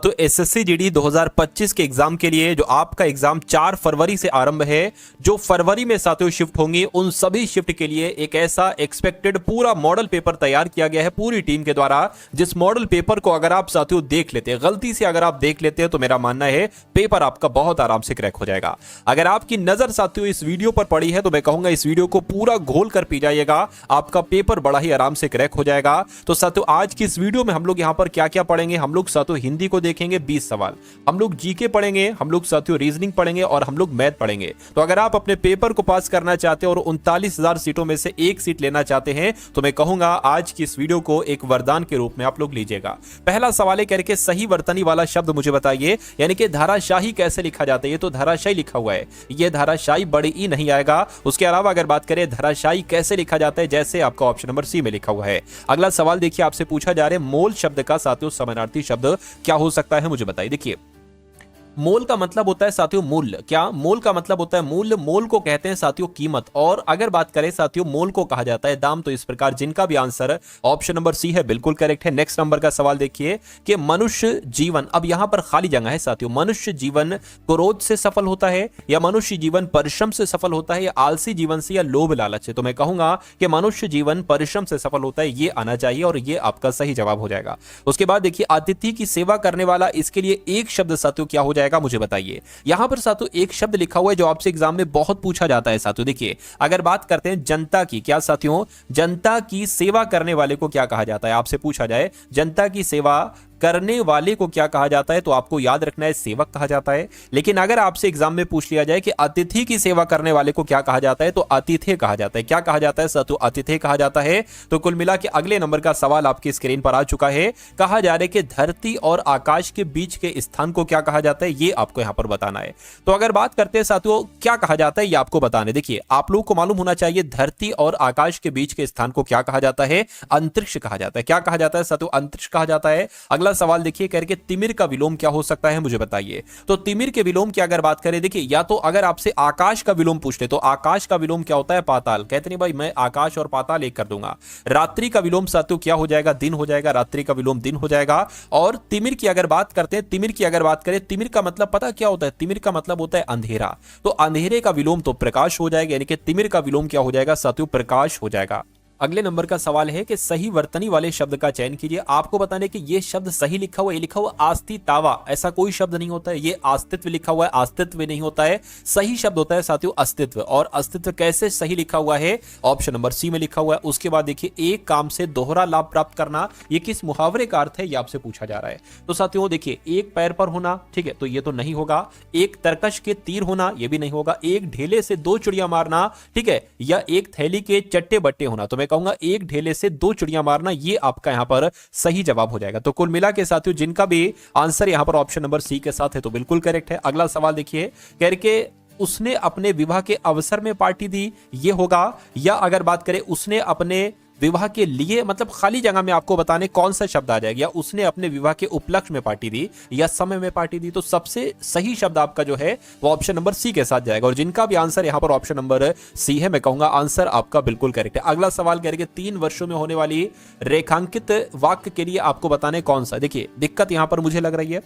साथियों SSC GD 2025 के exam के लिए जो आपका एग्जाम 4 फरवरी से आरंभ है, जो फरवरी में साथियों शिफ्ट होंगी, उन सभी शिफ्ट के लिए एक ऐसा एक्सपेक्टेड पूरा मॉडल पेपर तैयार किया गया है पूरी टीम के द्वारा। जिस मॉडल पेपर को अगर आप साथियों देख लेते हैं, गलती से अगर आप देख लेते हैं, तो मेरा मानना है पेपर आपका बहुत आराम से क्रैक हो जाएगा। अगर आपकी नजर साथियों इस वीडियो पर पड़ी है तो मैं कहूंगा इस वीडियो को पूरा घोल कर पी जाइएगा, आपका पेपर बड़ा ही आराम से क्रैक हो जाएगा। तो साथियों आज की इस वीडियो में हम लोग यहां पर क्या क्या पढ़ेंगे, हम लोग साथियों हिंदी को देखेंगे 20 सवाल, हम लोग जीके पढ़ेंगे, हम लोग साथियों रीजनिंग पढ़ेंगे और हम लोग मैथ पढ़ेंगे। तो अगर आप अपने पेपर को पास करना चाहते हैं और 39,000 सीटों में से एक सीट लेना चाहते हैं तो मैं कहूंगा आज की इस वीडियो को एक वरदान के रूप में आप लोग लीजिएगा। पहला सवाल है करके सही वर्तनी वाला शब्द मुझे बताइए, यानी कि धाराशाही कैसे लिखा जाता है। ये तो धाराशाही लिखा हुआ है, ये धाराशाही बड़ी ई नहीं आएगा। उसके अलावा अगर बात करें धाराशाही कैसे लिखा जाता है, जैसे आपका ऑप्शन नंबर सी में लिखा हुआ है। अगला सवाल देखिए, आपसे पूछा जा रहा है मोल शब्द का साथियों समानार्थी शब्द क्या हो सकता है, मुझे बताइए। देखिए मोल का मतलब होता है साथियों मूल्य। क्या मोल का मतलब होता है मूल्य? मोल को कहते हैं साथियों कीमत। और अगर बात करें साथियों मोल को कहा जाता है दाम। तो इस प्रकार जिनका भी आंसर ऑप्शन नंबर सी है बिल्कुल करेक्ट है। नेक्स्ट नंबर का सवाल देखिए कि मनुष्य जीवन, अब यहां पर खाली जगह है साथियों, मनुष्य जीवन क्रोध से सफल होता है या मनुष्य जीवन परिश्रम से सफल होता है या आलसी जीवन से या लोभ लालच से? तो मैं कहूंगा कि मनुष्य जीवन परिश्रम से सफल होता है, ये आना चाहिए और ये आपका सही जवाब हो जाएगा। उसके बाद देखिए अतिथि की सेवा करने वाला, इसके लिए एक शब्द साथियों क्या हो जाएगा मुझे बताइए। यहां पर साथियों एक शब्द लिखा हुआ है जो आपसे एग्जाम में बहुत पूछा जाता है साथियों। देखिए अगर बात करते हैं जनता की, क्या साथियों जनता की सेवा करने वाले को क्या कहा जाता है? आपसे पूछा जाए जनता की सेवा करने वाले को क्या कहा जाता है तो आपको याद रखना है सेवक कहा जाता है। लेकिन अगर आपसे एग्जाम में पूछ लिया जाए कि अतिथि की सेवा करने वाले को क्या कहा जाता है तो अतिथि कहा जाता है। क्या कहा जाता है साथियों? अतिथि कहा जाता है। तो कुल मिला के अगले नंबर का सवाल आपकी स्क्रीन पर आ चुका है। कहा जा रहा है कि धरती और आकाश के बीच के स्थान को क्या कहा जाता है, ये आपको यहां पर बताना है। तो अगर बात करते हैं साथियों क्या कहा जाता है, ये आपको बताना है। देखिए आप लोगों को मालूम होना चाहिए धरती और आकाश के बीच के स्थान को क्या कहा जाता है? अंतरिक्ष कहा जाता है। क्या कहा जाता है साथियों? अंतरिक्ष कहा जाता है। अगला सवाल देखिए करके तिमिर का विलोम क्या हो सकता है, मुझे बताइए। तो तिमिर के विलोम की अगर बात करें, देखिए या तो अगर आपसे आकाश का विलोम पूछ ले तो आकाश का विलोम क्या होता है? पाताल। कहते नहीं भाई मैं आकाश और पाताल एक कर दूंगा। रात्रि का विलोम साथियों क्या हो जाएगा? दिन हो जाएगा। रात्रि का विलोम दिन हो जाएगा। और तिमिर की अगर बात करते हैं, तिमिर की अगर बात करें, तिमिर का मतलब पता क्या होता है? तिमिर का मतलब होता है अंधेरा। तो अंधेरे का विलोम तो प्रकाश हो जाएगा, यानी कि तिमिर का विलोम क्या हो जाएगा साथियों? प्रकाश हो जाएगा। अगले नंबर का सवाल है कि सही वर्तनी वाले शब्द का चयन कीजिए। आपको बताने कि ये शब्द सही लिखा हुआ है, ये लिखा हुआ आस्तितावा, ऐसा कोई शब्द नहीं होता है। ये अस्तित्व लिखा हुआ है, अस्तित्व नहीं होता है। सही शब्द होता है साथियों अस्तित्व। और अस्तित्व कैसे सही लिखा हुआ है? ऑप्शन नंबर सी में लिखा हुआ है। उसके बाद देखिए एक काम से दोहरा लाभ प्राप्त करना, ये किस मुहावरे का अर्थ है, ये आपसे पूछा जा रहा है। तो साथियों देखिए एक पैर पर होना, ठीक है, तो ये तो नहीं होगा। एक तरकश के तीर होना, ये भी नहीं होगा। एक ढेले से दो चिड़िया मारना, ठीक है, या एक थैली के चट्टे बट्टे होना। तो मैं कहूंगा एक ढेले से दो चिड़िया मारना, ये आपका यहां पर सही जवाब हो जाएगा। तो कुल मिला के साथियों जिनका भी आंसर यहां पर ऑप्शन नंबर सी के साथ है तो बिल्कुल करेक्ट है। अगला सवाल देखिए करके उसने अपने विवाह के अवसर में पार्टी दी, ये होगा। या अगर बात करें उसने अपने विवाह के लिए, मतलब खाली जगह में आपको बताने कौन सा शब्द आ जाएगा। या उसने अपने विवाह के उपलक्ष्य में पार्टी दी या समय में पार्टी दी। तो सबसे सही शब्द आपका जो है वो ऑप्शन नंबर सी के साथ जाएगा। और जिनका भी आंसर यहां पर ऑप्शन नंबर सी है, मैं कहूंगा आंसर आपका बिल्कुल करेक्ट है। अगला सवाल करेंगे 3 वर्षों में होने वाली रेखांकित वाक्य के लिए आपको बताने कौन सा। देखिए दिक्कत यहां पर मुझे लग रही है,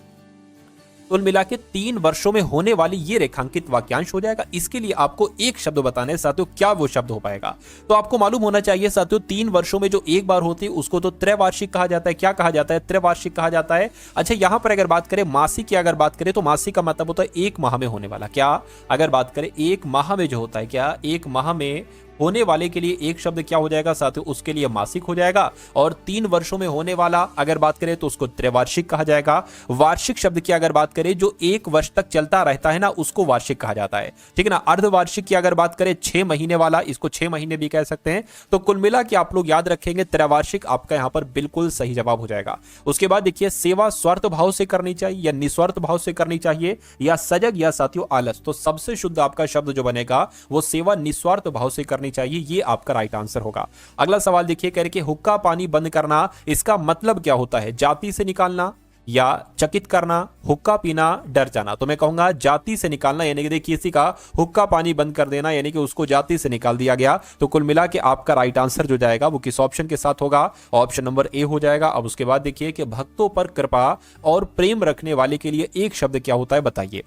कुल मिला के 3 वर्षों में होने वाली ये रेखांकित वाक्यांश हो जाएगा। इसके लिए आपको एक शब्द बताने हैं साथियों, क्या वो शब्द हो पाएगा? तो आपको मालूम होना चाहिए साथियों 3 वर्षों में जो एक बार होती है उसको तो त्रैवार्षिक कहा जाता है। क्या कहा जाता है? त्रैवार्षिक कहा जाता है। अच्छा यहां पर अगर बात करें मासिक की अगर बात करें तो मासिक का मतलब होता है एक माह में होने वाला। क्या अगर बात करें एक माह में जो होता है, क्या एक माह में होने वाले के लिए एक शब्द क्या हो जाएगा साथियों? उसके लिए मासिक हो जाएगा। और 3 वर्षों में होने वाला अगर बात करें तो उसको त्रैवार्षिक कहा जाएगा। वार्षिक शब्द की अगर बात करें जो 1 वर्ष तक चलता रहता है ना, उसको वार्षिक कहा जाता है, ठीक है ना। अर्धवार्षिक की अगर बात करें 6 महीने वाला, इसको 6 महीने भी कह सकते हैं। तो कुल मिला के आप लोग याद रखेंगे त्रैवार्षिक आपका यहां पर बिल्कुल सही जवाब हो जाएगा। उसके बाद देखिए सेवा स्वार्थ भाव से करनी चाहिए या निस्वार्थ भाव से करनी चाहिए, या सजग या साथियों आलस। तो सबसे शुद्ध आपका शब्द जो बनेगा वो सेवा निस्वार्थ भाव से करनी चाहिए, ये आपका राइट आंसर होगा। अगला सवाल देखिए करके हुक्का पानी बंद करना, इसका मतलब क्या होता है? जाति से निकालना, या चकित करना, हुक्का पीना, डर जाना। तो मैं कहूंगा जाति से निकालना, यानी कि देखिए किसी का हुक्का पानी बंद कर देना, यानी कि उसको जाति से निकाल दिया गया। तो कुल मिला के आपका राइट आंसर जो जाएगा वो किस ऑप्शन के साथ होगा? ऑप्शन नंबर ए हो जाएगा। अब उसके बाद देखिए कि भक्तों पर कृपा और प्रेम रखने वाले के लिए एक शब्द क्या होता है, बताइए।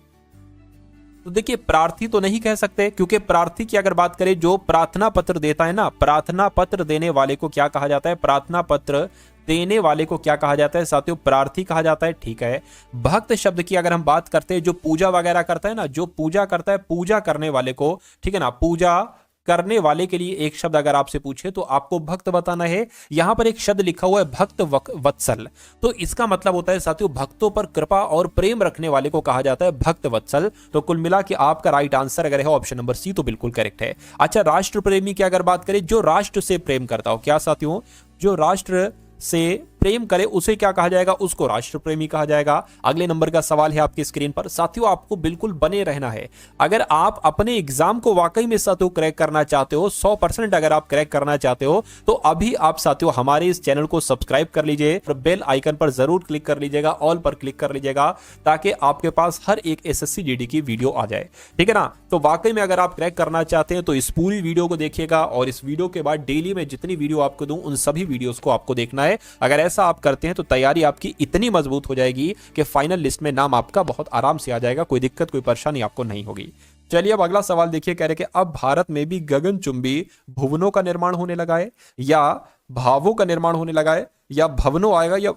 तो देखिए प्रार्थी तो नहीं कह सकते, क्योंकि प्रार्थी की अगर बात करें जो प्रार्थना पत्र देता है ना, प्रार्थना पत्र देने वाले को क्या कहा जाता है? प्रार्थना पत्र देने वाले को क्या कहा जाता है साथियों? प्रार्थी कहा जाता है, ठीक है। भक्त शब्द की अगर हम बात करते हैं, जो पूजा वगैरह करता है ना, जो पूजा करता है, पूजा करने वाले को, ठीक है ना, पूजा करने वाले के लिए एक शब्द अगर आपसे पूछे तो आपको भक्त बताना है। यहां पर एक शब्द लिखा हुआ है भक्त वत्सल, तो इसका मतलब होता है साथियों भक्तों पर कृपा और प्रेम रखने वाले को कहा जाता है भक्त वत्सल। तो कुल मिला के आपका राइट आंसर अगर है ऑप्शन नंबर सी तो बिल्कुल करेक्ट है। अच्छा, राष्ट्र प्रेमी की अगर बात करें, जो राष्ट्र से प्रेम करता हो, क्या साथियों? जो राष्ट्र से प्रेम करे उसे क्या कहा जाएगा? उसको राष्ट्र प्रेमी कहा जाएगा। अगले नंबर का सवाल है आपकी स्क्रीन पर। साथियों आपको बिल्कुल बने रहना है। अगर आप अपने एग्जाम को वाकई में साथियों क्रैक करना चाहते हो, 100% अगर आप क्रैक करना चाहते हो, तो अभी आप साथियों हमारे इस चैनल को सब्सक्राइब कर लीजिए और बेल आइकन पर जरूर क्लिक कर लीजिएगा, ऑल पर क्लिक कर लीजिएगा, ताकि आपके पास हर एक एसएससी जीडी की वीडियो आ जाए, ठीक है ना। तो वाकई में अगर आप क्रैक करना चाहते हैं तो इस पूरी वीडियो को देखिएगा, और इस वीडियो के बाद डेली में जितनी वीडियो आपको दूं उन सभी वीडियोस को आपको देखना है। अगर ऐसा आप करते हैं तो तैयारी आपकी इतनी मजबूत हो जाएगी कि फाइनल लिस्ट में नाम आपका बहुत आराम से आ जाएगा, कोई दिक्कत कोई परेशानी आपको नहीं होगी। चलिए अब अगला सवाल देखिए, कह रहे कि अब भारत में भी गगनचुंबी भुवनों का निर्माण होने लगा है, या भावों का निर्माण होने लगा है, या भवनों आएगा, या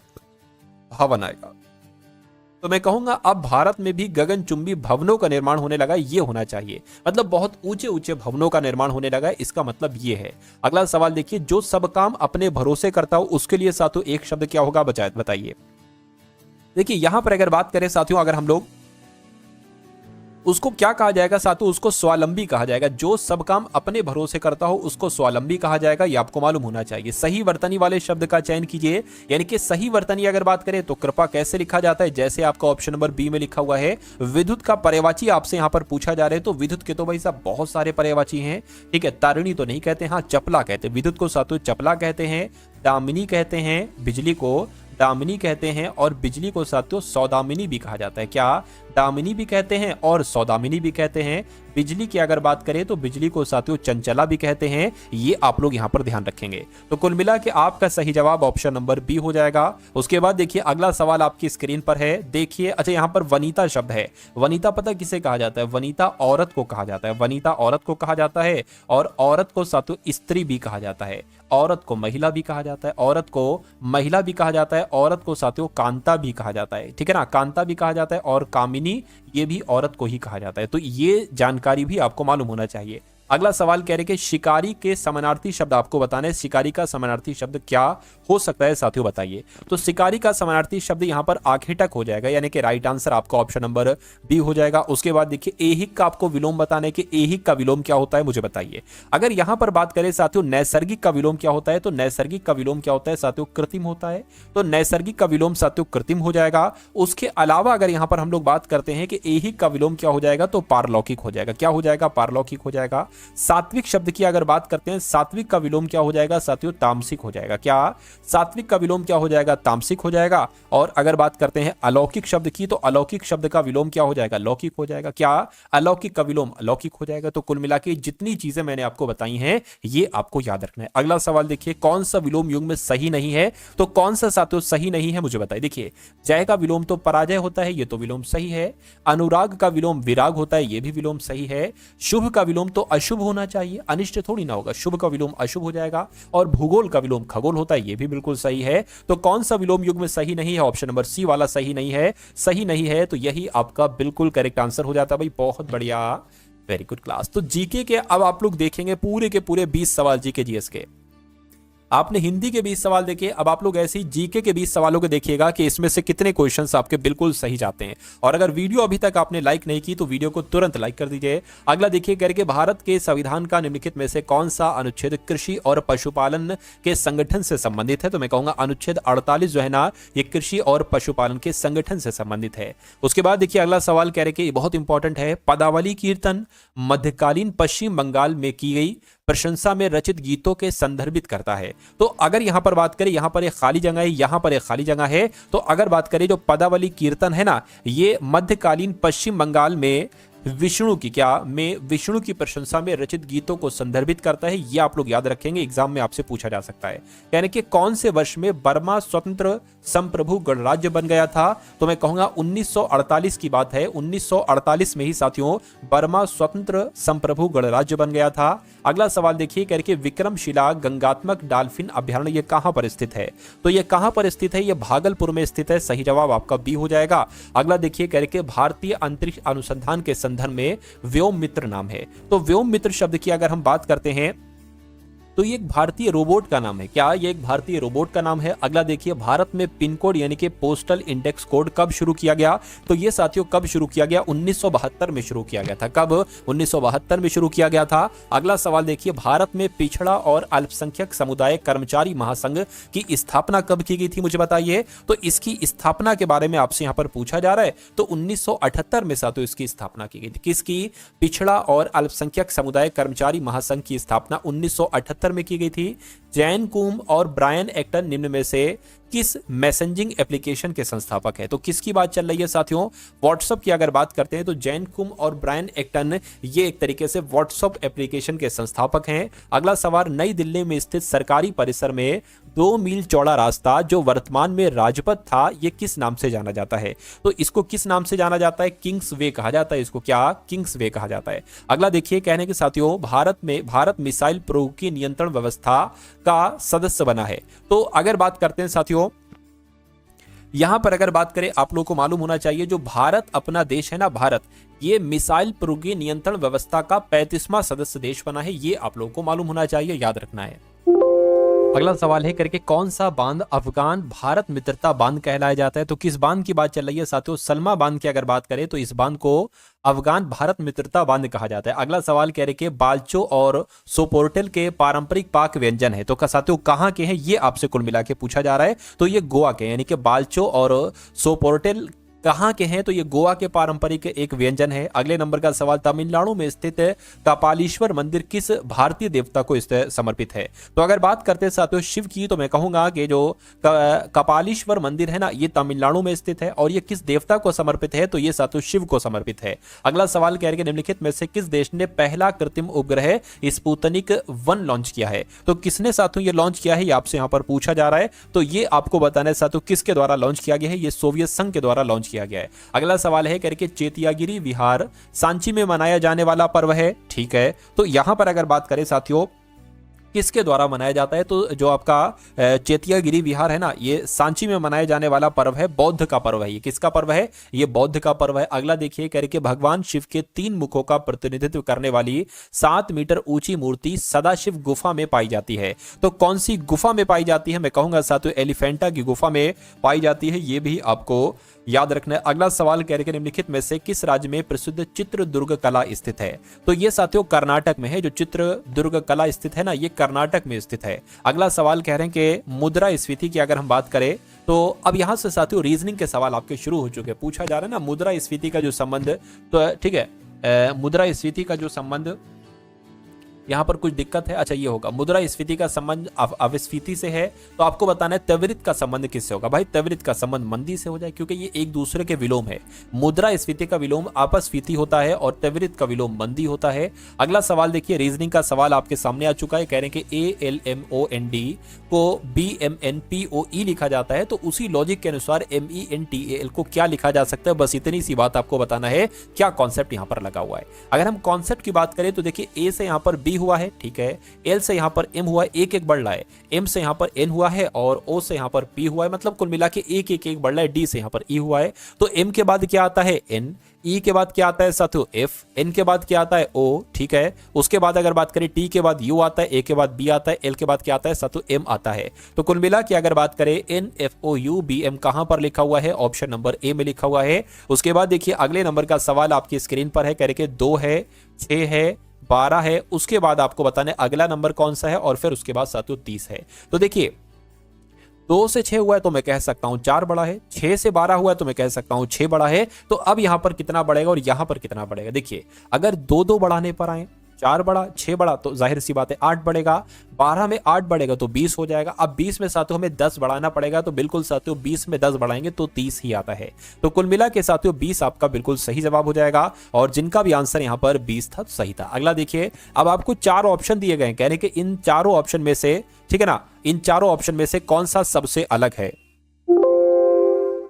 भवन आएगा? तो मैं कहूंगा अब भारत में भी गगनचुंबी भवनों का निर्माण होने लगा, ये होना चाहिए। मतलब बहुत ऊंचे ऊंचे भवनों का निर्माण होने लगा है, इसका मतलब ये है। अगला सवाल देखिए, जो सब काम अपने भरोसे करता हो उसके लिए साथियों एक शब्द क्या होगा, बताइए। देखिए यहां पर अगर बात करें साथियों, अगर हम लोग उसको क्या कहा जाएगा साथियों? उसको स्वावलंबी कहा जाएगा। जो सब काम अपने भरोसे करता हो उसको स्वावलंबी कहा जाएगा, ये आपको मालूम होना चाहिए। सही वर्तनी वाले शब्द का चयन कीजिए, यानी कि सही वर्तनी अगर बात करें तो कृपा कैसे लिखा जाता है? जैसे आपका ऑप्शन नंबर बी में लिखा हुआ है। विद्युत का पर्यायवाची आपसे यहां पर पूछा जा रहा है, तो विद्युत के तो भाई साहब बहुत सारे पर्यायवाची हैं, ठीक है। तारिणी तो नहीं कहते, हाँ चपला कहते हैं। विद्युत को साथियों चपला कहते हैं, दामिनी कहते हैं, बिजली को दामिनी कहते हैं, और बिजली को साथियों सौदामिनी भी कहा जाता है। क्या? दामिनी भी कहते हैं और सौदामिनी भी कहते हैं। बिजली की अगर बात करें तो बिजली को साथियों चंचला भी कहते हैं, ये आप लोग यहां पर ध्यान रखेंगे। तो कुल मिला के आपका सही जवाब ऑप्शन नंबर बी हो जाएगा। उसके बाद देखिए अगला सवाल आपकी स्क्रीन पर है, देखिए। अच्छा, यहां पर वनिता शब्द है। वनिता पता किसे कहा जाता है? वनिता औरत को कहा जाता है। वनिता औरत को कहा जाता है, और औरत को साथियों स्त्री भी कहा जाता है। औरत को महिला भी कहा जाता है, औरत को महिला भी कहा जाता है, औरत को साथियों कांता भी कहा जाता है, ठीक है ना। कांता भी कहा जाता है, और कामिनी ये भी औरत को ही कहा जाता है। तो ये जानकारी भी आपको मालूम होना चाहिए। अगला सवाल कह रहे कि शिकारी के समानार्थी शब्द आपको बताना है। शिकारी का समानार्थी शब्द क्या हो सकता है साथियों, बताइए। तो शिकारी का समानार्थी शब्द यहां पर आखेटक हो जाएगा, यानी कि राइट आंसर आपका ऑप्शन नंबर बी हो जाएगा। उसके बाद देखिए ऐहिक का आपको विलोम बताना है कि ऐहिक का विलोम क्या होता है, मुझे बताइए। अगर यहां पर बात करें साथियों नैसर्गिक का विलोम क्या होता है, तो नैसर्गिक का विलोम क्या होता है साथियों? कृत्रिम होता है। तो नैसर्गिक का विलोम साथियों कृत्रिम हो जाएगा। उसके अलावा अगर यहां पर हम लोग बात करते हैं कि ऐहिक का विलोम क्या हो जाएगा, तो पारलौकिक हो जाएगा। क्या हो जाएगा? पारलौकिक हो जाएगा। सात्विक शब्द की अगर बात करते हैं, सात्विक का विलोम क्या हो जाएगा साथियों? तामसिक हो जाएगा। क्या? सात्विक का विलोम क्या हो जाएगा? तामसिक हो जाएगा। और अगर बात करते हैं अलौकिक शब्द की, तो अलौकिक शब्द का विलोम क्या हो जाएगा? लौकिक हो जाएगा। क्या? अलौकिक का विलोम अलौकिक हो जाएगा। तो कुल मिला के जितनी चीजें मैंने आपको बताई हैं ये आपको याद रखना है। अगला सवाल देखिए, कौन सा विलोम युग्म में सही नहीं है? तो कौन सा साथियों सही नहीं है, मुझे बताइए। देखिए जय का विलोम तो पराजय होता है, ये तो विलोम सही है। अनुराग का विलोम विराग होता है, ये भी विलोम सही है। शुभ का विलोम तो अशुभ होना चाहिए, अनिष्ट थोड़ी ना होगा। शुभ का विलोम अशुभ हो जाएगा। और भूगोल का विलोम खगोल होता है, ये भी बिल्कुल सही है। तो कौन सा विलोम युग्म में सही नहीं है? ऑप्शन नंबर सी वाला सही नहीं है। सही नहीं है तो यही आपका बिल्कुल करेक्ट आंसर हो जाता है भाई। बहुत बढ़िया, वेरी गुड क्लास। तो जीके के अब आप लोग देखेंगे पूरे के पूरे 20 सवाल जीके जीएस के। आपने हिंदी के 20 सवाल देखे, अब आप लोग ऐसे ही जीके के 20 सवालों को देखिएगा कि इसमें से कितने क्वेश्चंस आपके बिल्कुल सही जाते हैं। और अगर वीडियो अभी तक आपने लाइक नहीं की तो वीडियो को तुरंत लाइक कर दीजिए। अगला देखिए करके, भारत के संविधान का निम्नलिखित में से कौन सा अनुच्छेद कृषि और पशुपालन के संगठन से संबंधित है? तो मैं कहूंगा अनुच्छेद 48 जो है ना, ये कृषि और पशुपालन के संगठन से संबंधित है। उसके बाद देखिए अगला सवाल कह रहे कि बहुत इंपॉर्टेंट है, पदावली कीर्तन मध्यकालीन पश्चिम बंगाल में की गई प्रशंसा में रचित गीतों के संदर्भित करता है। तो अगर यहां पर बात करें, यहां पर एक खाली जगह है, यहां पर एक खाली जगह है, तो अगर बात करें जो पदावली कीर्तन है ना, ये मध्यकालीन पश्चिम बंगाल में विष्णु की प्रशंसा में रचित गीतों को संदर्भित करता है। ये आप लोग याद रखेंगे, एग्जाम में आपसे पूछा जा सकता है। यानी कि कौन से वर्ष में बर्मा स्वतंत्र संप्रभु गणराज्य बन गया था? तो मैं कहूंगा 1948 की बात है। 1948 में ही साथियों बर्मा स्वतंत्र संप्रभु गणराज्य बन गया था। अगला सवाल देखिए, कह रहे विक्रमशिला गंगात्मक डॉल्फिन अभ्यारण्य ये कहां पर स्थित है? तो ये कहां पर स्थित है? ये भागलपुर में स्थित है। सही जवाब आपका बी हो जाएगा। अगला देखिए, कह रहे भारतीय अंतरिक्ष अनुसंधान के संदर्भ में व्योम मित्र नाम है। तो व्योम मित्र शब्द की अगर हम बात करते हैं तो ये एक भारतीय रोबोट का नाम है। क्या ये एक भारतीय रोबोट का नाम है? अगला देखिए, भारत में पिन कोड यानी कि पोस्टल इंडेक्स कोड कब शुरू किया गया? तो ये साथियों कब शुरू किया गया? 1972 में शुरू किया गया था। कब? 1972 में शुरू किया गया था। अगला सवाल देखिए, भारत में पिछड़ा और अल्पसंख्यक समुदाय कर्मचारी महासंघ की स्थापना कब की गई थी? मुझे बताइए। तो इसकी स्थापना के बारे में आपसे यहाँ पर पूछा जा रहा है। तो 1978 में साथियों इसकी स्थापना की गई थी। किसकी? पिछड़ा और अल्पसंख्यक समुदाय कर्मचारी महासंघ की स्थापना 1978 में की गई थी। जैन कुम और ब्रायन एक्टन निम्न में से किस मैसेजिंग एप्लीकेशन के संस्थापक है? तो किसकी बात चल रही है साथियों? व्हाट्सएप की अगर बात करते हैं तो जैन कुम और ब्रायन एक्टन ये एक तरीके से व्हाट्सएप एप्लीकेशन के संस्थापक हैं। अगला सवाल, नई दिल्ली में स्थित सरकारी परिसर में 2 मील चौड़ा रास्ता जो वर्तमान में राजपथ था, ये किस नाम से जाना जाता है? तो इसको किस नाम से जाना जाता है? किंग्स वे कहा जाता है इसको। क्या? किंग्स वे कहा जाता है। अगला देखिए, कहने के साथियों भारत मिसाइल प्रौद्योगिकी नियंत्रण व्यवस्था का सदस्य बना है। तो अगर बात करते हैं साथियों, यहां पर अगर बात करें, आप लोगों को मालूम होना चाहिए जो भारत अपना देश है ना, भारत ये मिसाइल प्रौद्योगिकी नियंत्रण व्यवस्था का 35वां सदस्य देश बना है। ये आप लोगों को मालूम होना चाहिए, याद रखना है। अगला सवाल है करके कौन सा बांध अफगान भारत मित्रता बांध कहलाया जाता है? तो किस बांध की बात चल रही है साथियों? सलमा बांध की अगर बात करें तो इस बांध को अफगान भारत मित्रता बांध कहा जाता है। अगला सवाल कह रहे कि बाल्चो और सोपोर्टेल के पारंपरिक पाक व्यंजन है, तो साथियों कहां के हैं? ये आपसे कुल मिला के पूछा जा रहा है। तो ये गोवा के, यानी कि बाल्चो और सोपोर्टेल कहां के हैं? तो ये गोवा के पारंपरिक एक व्यंजन है। अगले नंबर का सवाल, तमिलनाडु में स्थित कपालीश्वर मंदिर किस भारतीय देवता को समर्पित है? तो अगर बात करते हैं साथियों शिव की, तो मैं कहूंगा कि जो कपालीश्वर मंदिर है ना, ये तमिलनाडु में स्थित है। और ये किस देवता को समर्पित है? तो ये साथियों शिव को समर्पित है। अगला सवाल कह रहे हैं निम्नलिखित में से किस देश ने पहला कृत्रिम उपग्रह स्पुतनिक 1 लॉन्च किया है? तो किसने साथियों ये लॉन्च किया है, ये आपसे यहां पर पूछा जा रहा है। तो ये आपको बताना है साथियों किसके द्वारा लॉन्च किया गया है? ये सोवियत संघ के द्वारा लॉन्च किया गया है। अगला सवाल है करके चेतियागिरी विहार सांची में मनाया जाने वाला पर्व है, ठीक है। तो यहां पर अगर बात करें साथियों किसके द्वारा मनाया जाता है, तो जो आपका चेतियागिरी विहार है ना, ये सांची में मनाया जाने वाला पर्व है, बौद्ध का पर्व है। ये किसका पर्व है? ये बौद्ध का पर्व है। अगला देखिए कह रहे कि भगवान शिव के 3 मुखों का प्रतिनिधित्व करने वाली 7 मीटर ऊंची मूर्ति सदाशिव गुफा में पाई जाती है। तो कौन सी गुफा में पाई जाती है? मैं कहूंगा साथियों एलिफेंटा की गुफा में पाई जाती है। ये भी आपको याद रखना है। अगला सवाल कह रहे हैं निम्नलिखित में से किस राज्य में प्रसिद्ध चित्रदुर्ग कला स्थित है? तो ये साथियों कर्नाटक में है। जो चित्रदुर्ग कला स्थित है ना, ये कर्नाटक में स्थित है। अगला सवाल कह रहे हैं कि मुद्रास्फीति की अगर हम बात करें तो अब यहां से साथियों रीजनिंग के सवाल आपके शुरू हो चुके हैं। पूछा जा रहा है ना मुद्रास्फीति का जो संबंध, तो ठीक है मुद्रास्फीति का जो संबंध यहां पर कुछ दिक्कत है। अच्छा ये होगा मुद्रास्फीति का संबंध अपस्फीति से है, तो आपको बताना है त्वरित का संबंध किससे होगा? भाई त्वरित का संबंध मंदी से हो जाए, क्योंकि ये एक दूसरे के विलोम है। मुद्रास्फीति का विलोम अपस्फीति होता है और त्वरित का विलोम मंदी होता है। अगला सवाल देखिए रीजनिंग का सवाल आपके सामने आ चुका है। कह रहे हैं कि ALMOND को BMNPOE लिखा जाता है, तो उसी लॉजिक के अनुसार MENTAL को क्या लिखा जा सकता है? बस इतनी सी बात आपको बताना है, क्या कॉन्सेप्ट यहां पर लगा हुआ है। अगर हम कॉन्सेप्ट की बात करें तो देखिए A से यहां पर B हुआ है, ठीक है, L से यहां पर M हुआ है, एक एक बढ़ रहा है, M से यहां पर N हुआ है और O से यहां पर P हुआ है, मतलब कुल मिला के एक एक एक बढ़ रहा है। D से यहां पर E हुआ है, तो M के बाद क्या आता है N, E के बाद क्या आता है साथियों F, N के बाद क्या आता है O, ठीक है। उसके बाद अगर बात करें T के बाद U आता है, A के बाद B आता है, L के बाद क्या आता है साथियों M आता है। तो कुल मिला के अगर बात करें NFOUBM कहां पर लिखा हुआ है? ऑप्शन नंबर A में लिखा हुआ है। उसके बाद देखिए अगले नंबर का सवाल आपकी स्क्रीन पर है, कह रहे कि 2 है, 6 है, 12 है। उसके बाद आपको बताना है अगला नंबर कौन सा है और फिर उसके बाद साथियों 30 है। तो देखिए 2 से 6 हुआ है तो मैं कह सकता हूं 4 बड़ा है, 6 से 12 हुआ है तो मैं कह सकता हूं 6 बड़ा है। तो अब यहां पर कितना बढ़ेगा और यहां पर कितना बढ़ेगा? देखिए अगर 2 2 बढ़ाने पर आए, 4 बढ़ा, 6 बढ़ा तो जाहिर सी बात है 8 बढ़ेगा, 12 में 8 बढ़ेगा तो 20 हो जाएगा। अब 20 में साथियों हमें 10 बढ़ाना पड़ेगा, तो बिल्कुल साथियों 20 में 10 बढ़ाएंगे तो 30 ही आता है। तो कुल मिला के साथियों 20 आपका बिल्कुल सही जवाब हो जाएगा, और जिनका भी आंसर यहाँ पर 20 था सही था। अगला देखिए, अब आपको 4 ऑप्शन दिए गए हैं, कहने के इन चारों ऑप्शन में से, ठीक है ना, इन चारों ऑप्शन में से कौन सा सबसे अलग है।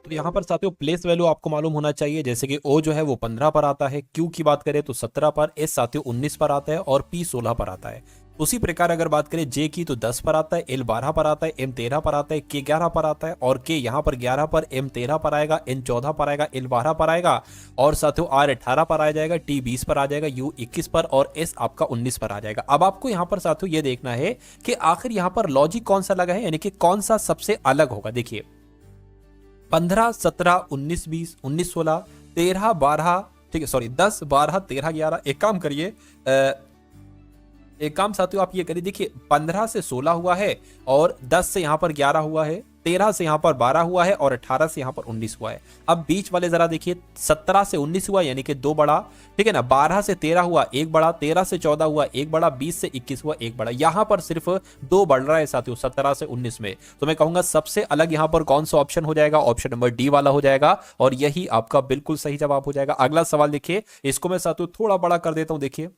तो यहाँ पर साथियों प्लेस वैल्यू आपको मालूम होना चाहिए, जैसे कि ओ जो है वो 15 पर आता है, क्यू की बात करें तो 17 पर, एस साथियों 19 पर आता है और पी 16 पर आता है। उसी प्रकार अगर बात करें जे की तो 10 पर आता है, एल 12 पर आता है, एम 13 पर आता है, के 11 पर आता है, और के यहाँ पर 11 पर, एम 13 पर आएगा, एन 14 पर आएगा, एल 12 पर आएगा, और साथियों आर 18 पर आ जाएगा, टी 20 पर आ जाएगा, यू 21 पर, और एस आपका 19 पर आ जाएगा। अब आपको यहाँ पर साथियों ये देखना है कि आखिर यहाँ पर लॉजिक कौन सा लगा है, यानी कि कौन सा सबसे अलग होगा। देखिए 15, 17, 19, 20, 19, 16, 13, 12, ठीक है, सॉरी 10, 12, 13, 11। एक काम करिए, एक काम साथियों आप ये करिए, देखिए 15 से 16 हुआ है, और 10 से यहाँ पर 11 हुआ है, 13 से यहाँ पर 12 हुआ है, और 18 से यहाँ पर 19 हुआ है। अब बीच वाले जरा देखिए, 17 से 19 हुआ यानी कि 2 बढ़ा, ठीक है ना, 12 से 13 हुआ 1 बढ़ा, 13 से 14 हुआ 1 बढ़ा, 20 से 21 हुआ 1 बढ़ा। यहाँ पर सिर्फ 2 बढ़ रहा है साथियों 17 से 19 में। तो मैं कहूंगा सबसे अलग यहाँ पर कौन सा ऑप्शन हो जाएगा, ऑप्शन नंबर डी वाला हो जाएगा, और यही आपका बिल्कुल सही जवाब हो जाएगा। अगला सवाल देखिए, इसको मैं साथियों थोड़ा बड़ा कर देता हूं, देखिए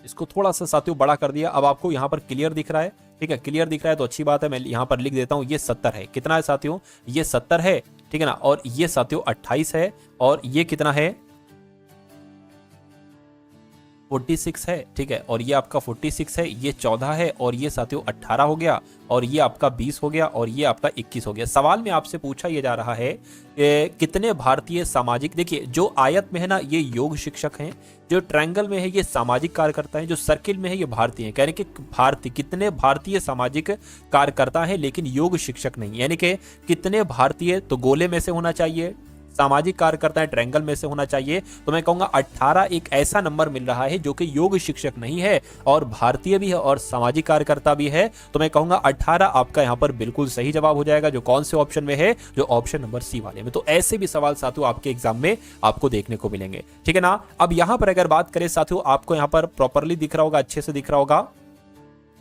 इसको थोड़ा सा साथियों बड़ा कर दिया। अब आपको यहाँ पर क्लियर दिख रहा है, ठीक है, क्लियर दिख रहा है तो अच्छी बात है। मैं यहाँ पर लिख देता हूँ, ये 70 है। कितना है साथियों, ये 70 है, ठीक है ना, और ये साथियों 28 है, और ये कितना है 46 है, ठीक है, और ये आपका 46 है, ये 14 है, और ये साथियों 18 हो गया, और ये आपका 20 हो गया, और ये आपका 21 हो गया। सवाल में आपसे पूछा ये जा रहा है कितने भारतीय सामाजिक, देखिए जो आयत में है ना ये योग शिक्षक हैं, जो ट्रायंगल में है ये सामाजिक कार्यकर्ता हैं, जो सर्किल में है ये भारतीय हैं। कहने के भारतीय कितने भारतीय सामाजिक कार्यकर्ता हैं लेकिन योग शिक्षक नहीं, यानी कि कितने भारतीय, तो गोले में से होना चाहिए, सामाजिक कार्यकर्ता ट्रायंगल में से होना चाहिए। तो मैं कहूंगा 18 एक ऐसा नंबर मिल रहा है जो कि योग शिक्षक नहीं है और भारतीय भी है और सामाजिक कार्यकर्ता भी है। तो मैं कहूंगा 18 आपका यहां पर बिल्कुल सही जवाब हो जाएगा, जो कौन से ऑप्शन में है, जो ऑप्शन नंबर सी वाले में। तो ऐसे भी सवाल साथियों आपके एग्जाम में आपको देखने को मिलेंगे, ठीक है ना। अब यहां पर अगर बात करें साथियों, आपको यहां पर प्रॉपरली दिख रहा होगा, अच्छे से दिख रहा होगा,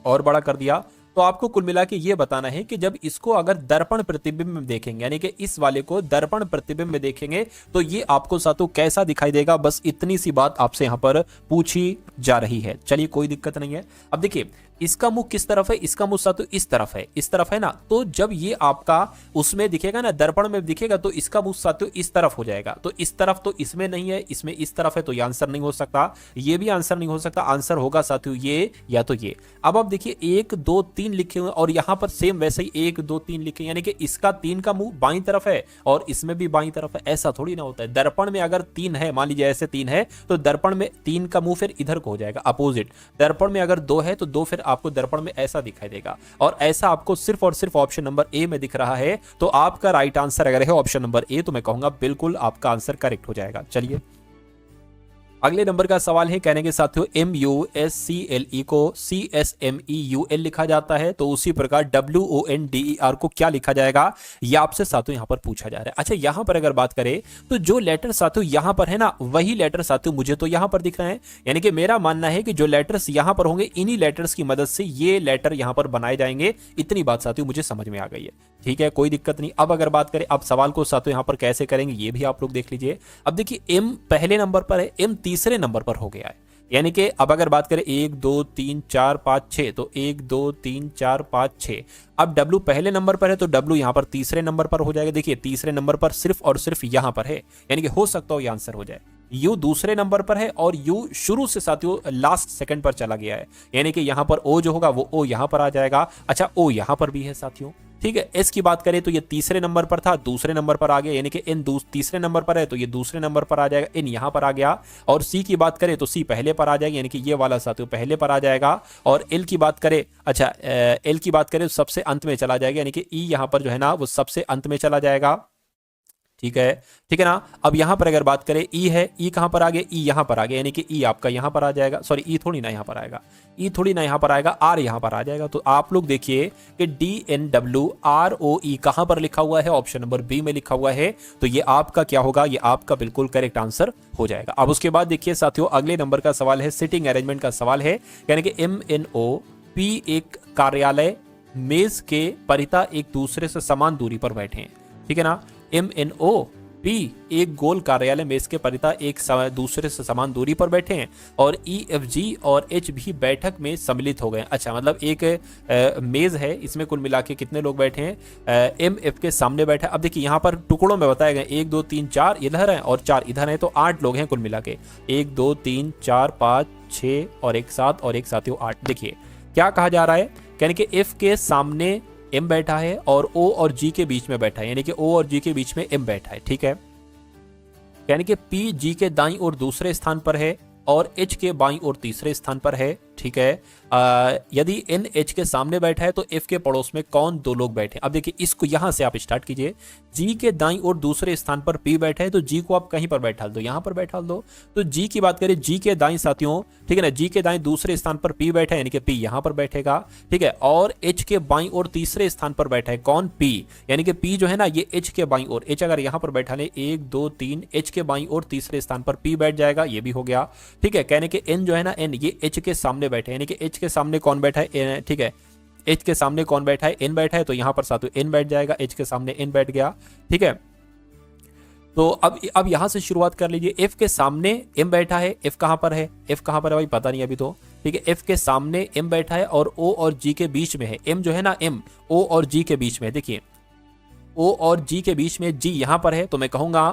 और बड़ा कर दिया, तो आपको कुल मिला के ये बताना है कि जब इसको अगर दर्पण प्रतिबिंब में देखेंगे, यानी कि इस वाले को दर्पण प्रतिबिंब में देखेंगे तो ये आपको साथियों कैसा दिखाई देगा। बस इतनी सी बात आपसे यहां पर पूछी जा रही है। चलिए कोई दिक्कत नहीं है। अब देखिए इसका मुंह किस तरफ है, इसका मुंह साथियों इस तरफ है, इस तरफ है ना। तो जब ये आपका उसमें दिखेगा ना, दर्पण में दिखेगा, तो इसका मुंह साथियों इस तरफ हो जाएगा। तो इस तरफ तो इसमें नहीं है, इसमें इस तरफ है, तो ये आंसर नहीं हो सकता, ये भी आंसर नहीं हो सकता। आंसर होगा साथियों ये या तो ये। अब आप देखिए 1 2 3 लिखे हुए और यहां पर सेम वैसे ही 1 2 3 लिखे, यानी कि इसका 3 का मुंह बाईं तरफ है और इसमें भी बाईं तरफ है। ऐसा थोड़ी ना होता है। दर्पण में अगर 3 है, मान लीजिए ऐसे 3 है, तो दर्पण में 3 का मुंह फिर इधर को हो जाएगा, अपोजिट। दर्पण में अगर 2 है तो 2 फिर आपको दर्पण में ऐसा दिखाई देगा, और ऐसा आपको सिर्फ और सिर्फ ऑप्शन नंबर ए में दिख रहा है। तो आपका राइट आंसर अगर है ऑप्शन नंबर ए, तो मैं कहूंगा बिल्कुल आपका आंसर करेक्ट हो जाएगा। चलिए अगले नंबर का सवाल है, कहने के साथियों MUSCLE को CSMEUL लिखा जाता है, तो उसी प्रकार WONDER को क्या लिखा जाएगा, ये आपसे साथियों यहां पर पूछा जा रहा है। अच्छा यहां पर अगर बात करें तो जो लेटर साथियों यहां पर है ना, वही लेटर साथियों मुझे तो यहां पर दिख रहे हैं। यानी कि मेरा मानना है कि जो लेटर्स यहां पर होंगे, इन्हीं लेटर्स की मदद से ये लेटर यहां पर बनाए जाएंगे। इतनी बात साथियों मुझे समझ में आ गई है, ठीक है, कोई दिक्कत नहीं। अब अगर बात करें, अब सवाल को साथियों यहां पर कैसे करेंगे ये भी आप लोग देख लीजिए। अब देखिए M पहले नंबर पर है, M तीसरे नंबर पर हो गया है। यानी कि अब अगर बात करें 1 2 3 4 5 6, तो 1 2 3 4 5 6। अब W पहले नंबर पर है तो W यहां पर तीसरे नंबर पर हो जाएगा। देखिए तीसरे नंबर पर सिर्फ और सिर्फ यहां पर है, यानी कि हो सकता हो ये आंसर हो जाए। U दूसरे नंबर पर है और U शुरू से साथियों लास्ट सेकंड पर चला गया है, यानी कि यहां पर O जो होगा वो O यहां पर आ जाएगा। अच्छा O यहां पर भी है साथियों, ठीक है। S की बात करें तो ये तीसरे नंबर पर था, दूसरे नंबर पर आ गया, यानी कि N तीसरे नंबर पर है तो ये दूसरे नंबर पर आ जाएगा, N यहां पर आ गया। और C की बात करें तो C पहले पर आ जाएगा, यानी कि ये वाला साथियों पहले पर आ जाएगा। और L की बात करें, अच्छा L की बात करें तो सबसे अंत में चला जाएगा, यानी कि E यहां पर जो है ना वो सबसे अंत में चला जाएगा, ठीक है ना। अब यहां पर अगर बात करें ई है, ई कहां पर आ गया, ई यहां पर आ गया, यानी कि ई आपका यहां पर आ जाएगा, सॉरी ई थोड़ी ना यहां पर आएगा, ई थोड़ी ना यहां पर आएगा, आर यहां पर आ जाएगा। तो आप लोग देखिए कि DNWROE कहां पर लिखा हुआ है, ऑप्शन नंबर बी में लिखा हुआ है। तो ये आपका क्या होगा, ये आपका बिल्कुल करेक्ट आंसर हो जाएगा। अब उसके बाद देखिए साथियों, अगले नंबर का सवाल है, सिटिंग अरेंजमेंट का सवाल है, यानी कि MNOP एक कार्यालय मेज के परिता एक दूसरे से समान दूरी पर बैठे हैं, ठीक है ना। MNOP एक गोल कार्यालय मेज के परिता एक दूसरे से समान दूरी पर बैठे हैं, और EFG और H भी बैठक में सम्मिलित हो गए। अच्छा, मतलब एक मेज है, इसमें कुल मिला के कितने लोग बैठे हैं, MF के सामने बैठे। अब देखिए यहाँ पर टुकड़ों में बताए गए 1 2 3 4 इधर हैं और 4 इधर हैं, तो 8 लोग हैं कुल मिला के, 1 2 3 4 5 6 और एक 7 और एक साथियों 8। देखिए क्या कहा जा रहा है, यानी कि F के सामने M बैठा है और O और G के बीच में बैठा है, यानी कि O और G के बीच में M बैठा है, ठीक है। यानी कि P G के दाईं ओर दूसरे स्थान पर है और H के बाईं ओर तीसरे स्थान पर है, ठीक है। यदि N H के सामने बैठा है तो F के पड़ोस में कौन दो लोग बैठे। अब देखिए इसको यहां से आप स्टार्ट कीजिए, G के दाईं ओर दूसरे स्थान पर P बैठा है, तो G को आप कहीं पर बैठा दो, यहां पर बैठा दो। तो G की बात करें, G के दाईं साथियों, ठीक है ना, G के दाईं दूसरे स्थान पर P बैठा है, यानी कि P यहां पर बैठेगा, ठीक है। और H के बाईं ओर तीसरे स्थान पर बैठा है कौन, P, यानी कि P जो है ना ये H के बाईं ओर, H अगर यहां पर बैठा ले 1 2 3, H के बाईं ओर तीसरे स्थान पर P बैठ जाएगा, ये भी हो गया, ठीक है। कहने के N जो है ना, N ये H के सामने बैठे, यानी कि H के सामने कौन बैठा है, ठीक है, H के सामने कौन बैठा है, N बैठा है, तो यहां पर साथियों N बैठ जाएगा, H के सामने N बैठ गया, ठीक है। तो अब यहां से शुरुआत कर लीजिए, F के सामने M बैठा है, F कहां पर है, F कहां पर है भाई पता नहीं अभी तो, ठीक है। F के सामने M बैठा है और O और G के बीच में है, M जो है ना, M O और G के बीच में है, देखिए O और G के बीच में, G यहां पर है, तो मैं कहूंगा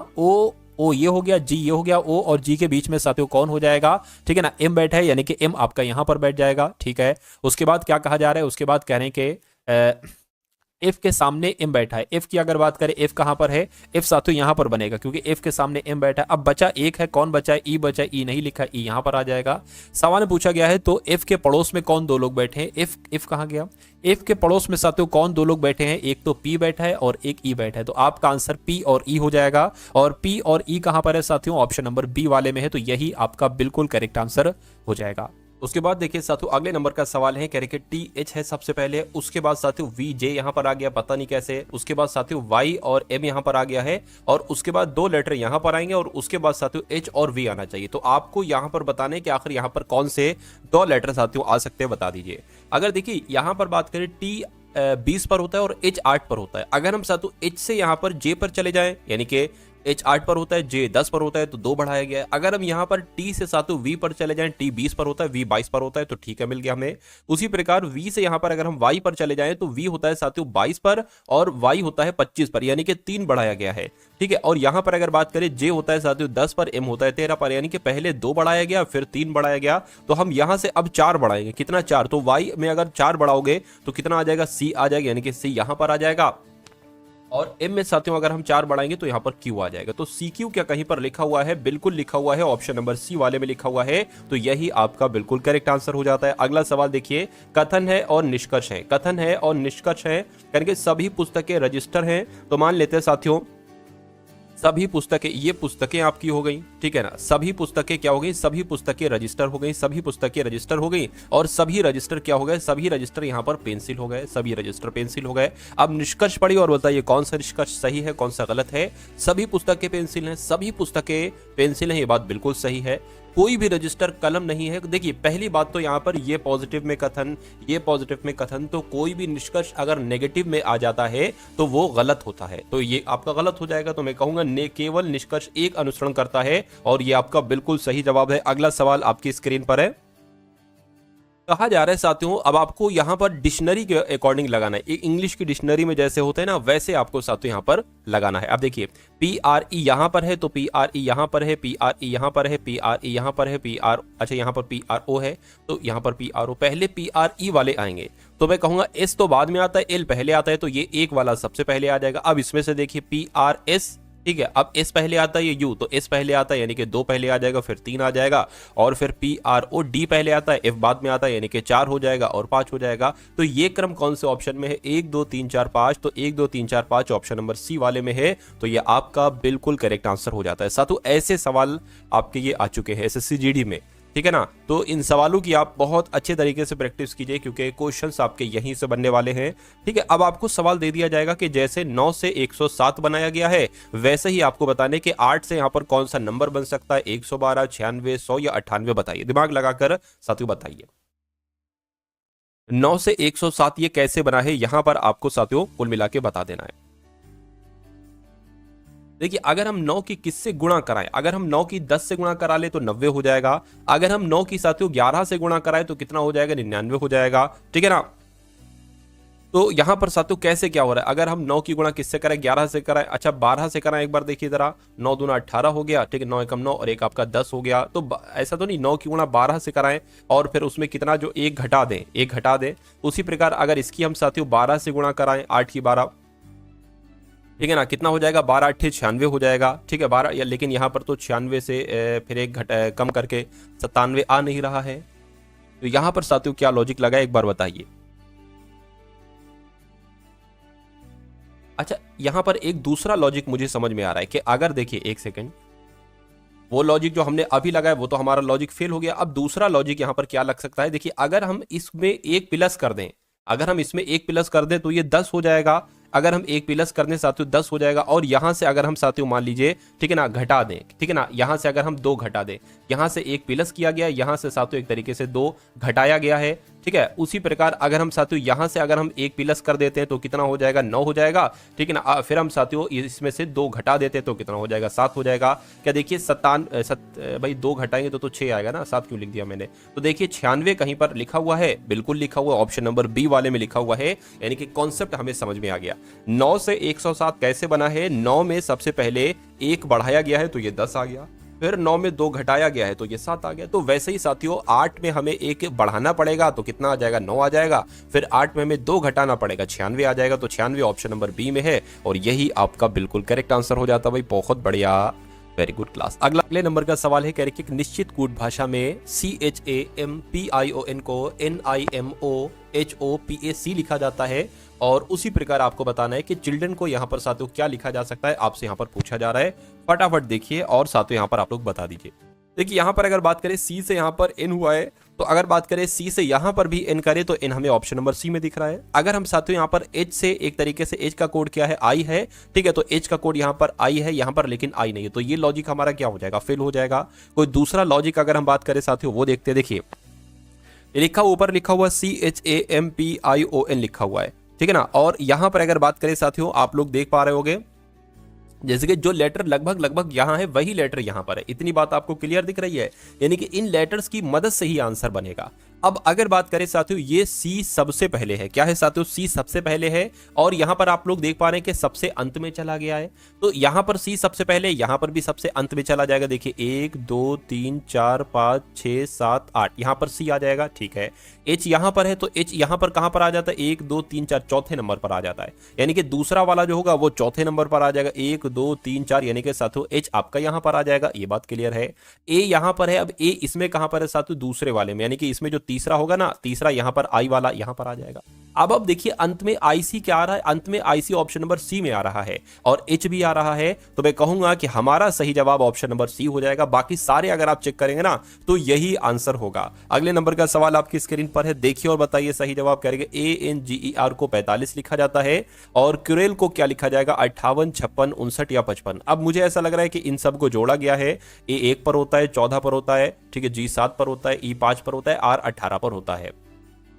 O ये हो गया, G ये हो गया, O और G के बीच में साथियों कौन हो जाएगा, ठीक है ना, M बैठा है, यानी कि M आपका यहां पर बैठ जाएगा, ठीक है। उसके बाद क्या कहा जा रहा है, उसके बाद कह रहे हैं कि F के सामने M बैठा है। F की अगर बात करें, F कहां पर है, F साथियों यहां पर बनेगा, क्योंकि F के सामने M बैठा है। अब बचा एक है, कौन बचा है, E बचा है, E नहीं लिखा, E यहां पर आ जाएगा। सवाल में पूछा गया है तो F के पड़ोस में कौन दो लोग बैठे हैं, F कहां गया, F के पड़ोस में साथियों कौन दो लोग बैठे हैं, एक तो P बैठा है और एक E बैठा है, तो आपका आंसर P और E हो जाएगा। और P और E कहां पर है साथियों, ऑप्शन नंबर B वाले में है, तो यही आपका बिल्कुल करेक्ट आंसर हो जाएगा। उसके बाद देखिए साथियों, अगले नंबर का सवाल है, कह रहे कि TH है सबसे पहले, उसके बाद साथियों VJ यहां पर आ गया, पता नहीं कैसे, उसके बाद साथियों Y और M यहां पर आ गया है, और उसके बाद 2 लेटर यहां पर आएंगे, और उसके बाद साथियों H और V आना चाहिए। तो आपको यहां पर बताने कि आखिर यहां पर कौन से 2 लेटर साथियों आ सकते हैं, बता दीजिए। अगर देखिए यहां पर बात करें, T 20 पर होता है और H 8 पर होता है। अगर हम साथियों H से यहां पर J पर चले जाएं, यानी कि H 8 पर होता है, J 10 पर होता है, तो 2 बढ़ाया गया है। अगर हम यहाँ पर T से साथियों V पर चले जाएं, T 20 पर होता है, V 22 पर होता है, तो ठीक है, मिल गया हमें। उसी प्रकार V से यहाँ पर अगर हम Y पर चले जाएं, तो V होता है साथियों 22 पर और Y होता है 25 पर, यानी कि 3 बढ़ाया गया है, ठीक है। और यहाँ पर अगर बात करें, J होता है साथियों 10 पर, M होता है 13 पर, यानी कि पहले 2 बढ़ाया गया फिर 3 बढ़ाया गया, तो हम यहाँ से अब 4 बढ़ाएंगे। कितना, 4, तो Y में अगर 4 बढ़ाओगे तो कितना आ जाएगा, C आ जाएगा, यानी कि C यहाँ पर आ जाएगा। और M में साथियों अगर हम 4 बढ़ाएंगे तो यहां पर Q आ जाएगा। तो CQ क्या कहीं पर लिखा हुआ है, बिल्कुल लिखा हुआ है, ऑप्शन नंबर C वाले में लिखा हुआ है, तो यही आपका बिल्कुल करेक्ट आंसर हो जाता है। अगला सवाल देखिए, कथन है और निष्कर्ष है, कथन है और निष्कर्ष है, करके सभी पुस्तकें रजिस्टर हैं। तो मान लेते हैं साथियों सभी पुस्तकें, ये पुस्तकें आपकी हो गई, ठीक है ना, सभी पुस्तकें क्या हो गई, सभी पुस्तकें रजिस्टर हो गई, सभी पुस्तकें रजिस्टर हो गई, और सभी रजिस्टर क्या हो गए, सभी रजिस्टर यहाँ पर पेंसिल हो गए, सभी रजिस्टर पेंसिल हो गए। अब निष्कर्ष पढ़िए और बताइए कौन सा निष्कर्ष सही है, कौन सा गलत है। सभी पुस्तकें पेंसिल हैं, सभी पुस्तकें पेंसिल हैं, ये बात बिल्कुल सही है। कोई भी रजिस्टर कलम नहीं है। देखिए पहली बात तो यहाँ पर ये पॉजिटिव में कथन, ये पॉजिटिव में कथन, तो कोई भी निष्कर्ष अगर नेगेटिव में आ जाता है तो वो गलत होता है, तो ये आपका गलत हो जाएगा। तो मैं कहूंगा केवल निष्कर्ष एक अनुसरण करता है, और ये आपका बिल्कुल सही जवाब है। अगला सवाल आपकी स्क्रीन पर है, कहा जा रहा है साथियों, अब आपको यहाँ पर डिक्शनरी के अकॉर्डिंग लगाना है, इंग्लिश की डिक्शनरी में जैसे होते हैं ना, वैसे आपको साथियों यहाँ पर लगाना है। अब देखिए PRE यहाँ पर है, तो PRE यहाँ पर है, PRE यहाँ पर है, PRE यहाँ पर है, अच्छा यहाँ पर PRO है, तो यहाँ पर PRO, पहले PRE वाले आएंगे। तो मैं कहूंगा S तो बाद में आता है, L पहले आता है, तो ये एक वाला सबसे पहले आ जाएगा। अब इसमें से देखिए PRS, ठीक है। अब एस पहले आता है ये यू, तो एस पहले आता है यानी कि 2 पहले आ जाएगा, फिर 3 आ जाएगा, और फिर पी आर ओ डी पहले आता है, एफ बाद में आता है यानी कि 4 हो जाएगा और 5 हो जाएगा। तो ये क्रम कौन से ऑप्शन में है? 1 2 3 4 5। तो 1 2 3 4 5 ऑप्शन नंबर सी वाले में है। तो ये आपका बिल्कुल करेक्ट आंसर हो जाता है। साथों ऐसे सवाल आपके ये आ चुके हैं एसएससी जीडी में, ठीक है ना। तो इन सवालों की आप बहुत अच्छे तरीके से प्रैक्टिस कीजिए क्योंकि क्वेश्चंस आपके यहीं से बनने वाले हैं, ठीक है। अब आपको सवाल दे दिया जाएगा कि जैसे 9 से 107 बनाया गया है, वैसे ही आपको बताने कि 8 से यहां पर कौन सा नंबर बन सकता है, 112, 96, 100 या 98। बताइए, दिमाग लगाकर साथियों बताइए 9 से 107 ये कैसे बना है, यहां पर आपको साथियों कुल मिला के बता देना है। देखिए, अगर हम 9 की किससे गुणा कराएं, अगर हम 9 की 10 से गुणा करा ले तो 90 हो जाएगा। अगर हम 9 की साथियों 11 से गुणा कराएं तो कितना हो जाएगा? 99 हो जाएगा, ठीक है ना। तो यहां पर साथियों कैसे क्या हो रहा है, अगर हम 9 की गुणा किससे करें? 11 से कराएं, अच्छा 12 से कराएं। एक बार देखिए जरा, 9 दूना 18 हो गया, ठीक है, 9 एकम 9 और एक आपका 10 हो गया। तो ऐसा तो नहीं 9 की गुणा 12 से कराएं और फिर उसमें कितना जो एक घटा दें, एक घटा दें। उसी प्रकार अगर इसकी हम साथियों 12 से गुणा कराएं, 8 की 12, ठीक है ना, कितना हो जाएगा? 12 8 96 हो जाएगा, ठीक है 12 या, लेकिन यहाँ पर तो 96 से फिर एक कम करके 97 आ नहीं रहा है। तो यहाँ पर साथियों क्या लॉजिक लगा, एक बार बताइए। अच्छा, यहाँ पर एक दूसरा लॉजिक मुझे समझ में आ रहा है कि अगर देखिए एक सेकेंड, वो लॉजिक जो हमने अभी लगाया वो तो हमारा लॉजिक फेल हो गया। अब दूसरा लॉजिक यहाँ पर क्या लग सकता है? देखिए, अगर हम इसमें एक प्लस कर दें, अगर हम इसमें एक प्लस कर दें तो ये 10 हो जाएगा। अगर हम एक प्लस कर दें साथियों 10 हो जाएगा। और यहां से अगर हम साथियों मान लीजिए, ठीक है ना, घटा दें, ठीक है ना, यहां से अगर हम 2 घटा दें, यहां से एक प्लस किया गया, यहां से साथियों एक तरीके से 2 घटाया गया है, ठीक है। उसी प्रकार अगर हम साथियों यहां से अगर हम एक प्लस कर देते हैं तो कितना हो जाएगा? 9 हो जाएगा, ठीक है ना। फिर हम साथियों इसमें से 2 घटा देते हैं तो कितना हो जाएगा? 7 हो जाएगा। क्या देखिए, भाई 2 घटाएंगे तो 6 आएगा ना, 7 क्यों लिख दिया मैंने? तो देखिए 96 कहीं पर लिखा हुआ है, बिल्कुल लिखा हुआ, ऑप्शन नंबर बी वाले में लिखा हुआ है, यानी कि कॉन्सेप्ट हमें समझ में आ गया। 9 से 107 कैसे बना है? 9 में सबसे पहले 1 बढ़ाया गया है तो ये 10 आ गया, फिर 9 में 2 घटाया गया है तो ये 7 आ गया। तो वैसे ही साथियों 8 में हमें 1 बढ़ाना पड़ेगा तो कितना आ जाएगा? 9 आ जाएगा। फिर 8 में हमें 2 घटाना पड़ेगा, 96 आ जाएगा। तो 96 ऑप्शन नंबर बी में है और यही आपका बिल्कुल करेक्ट आंसर हो जाता। भाई बहुत बढ़िया, वेरी गुड क्लास। अगले नंबर का सवाल है, कह रहे कि निश्चित कूट भाषा में CHAMPION को NIMOHOPAC लिखा जाता है और उसी प्रकार आपको बताना है कि चिल्ड्रन को यहाँ पर साथियों क्या लिखा जा सकता है, आपसे यहाँ पर पूछा जा रहा है। फटाफट देखिए और साथियों यहाँ पर आप लोग बता दीजिए। देखिए यहाँ पर अगर बात करें सी से यहाँ पर एन हुआ है, तो अगर बात करें सी से यहाँ पर भी एन करें तो एन हमें ऑप्शन नंबर सी में दिख रहा है। अगर हम साथियों यहाँ पर एच से एक तरीके से एच का कोड क्या है? आई है, ठीक है। तो एच का कोड यहाँ पर आई है, यहाँ पर लेकिन आई नहीं है, तो ये लॉजिक हमारा क्या हो जाएगा? फेल हो जाएगा। कोई दूसरा लॉजिक अगर हम बात करें साथियों वो देखते हैं। देखिए लिखा ऊपर लिखा हुआ CHAMPION लिखा हुआ है, ठीक है ना। और यहां पर अगर बात करें साथियों, आप लोग देख पा रहे होंगे जैसे कि जो लेटर लगभग यहां है वही लेटर यहां पर है। इतनी बात आपको क्लियर दिख रही है, यानी कि इन लेटर्स की मदद से ही आंसर बनेगा। अब अगर बात करें साथियों, ये सी सबसे पहले है, क्या है साथियों? सी सबसे पहले है और यहां पर आप लोग देख पा रहे हैं कि सबसे अंत में चला गया है। तो यहां पर सी सबसे पहले, यहां पर भी सबसे अंत में चला जाएगा। देखिए 1 2 3 4 5 6 7 8, यहां पर सी आ जाएगा, ठीक है। एच यहां पर है तो एच यहां पर कहां पर आ जाता है? 1 2 3 4 चौथे नंबर पर आ जाता है, यानी कि दूसरा वाला जो होगा वो चौथे नंबर पर आ जाएगा। 1 2 3 4, यानी कि साथियों एच आपका यहां पर आ जाएगा, ये बात क्लियर है। ए यहां पर है, अब ए इसमें कहां पर है साथियों? दूसरे वाले में, यानी कि इसमें जो तीसरा होगा ना, तीसरा यहां पर आई वाला यहां पर आ जाएगा। अब देखिए अंत में आईसी क्या आ रहा है? अंत में आईसी ऑप्शन नंबर सी में आ रहा है और एच भी आ रहा है। तो मैं कहूंगा कि हमारा सही जवाब ऑप्शन नंबर सी हो जाएगा। बाकी सारे अगर आप चेक करेंगे ना तो यही आंसर होगा। अगले नंबर का सवाल आपकी स्क्रीन पर है, देखिए और बताइए सही जवाब करेंगे। ANGER को 45 लिखा जाता है और क्यूरेल को क्या लिखा जाएगा? 58 56 59 या 55। अब मुझे ऐसा लग रहा है कि इन सब को जोड़ा गया है। ए 1 पर होता है, 14 पर होता है, ठीक है, G 7 पर होता है, E 5 पर होता है, R 18 पर होता है।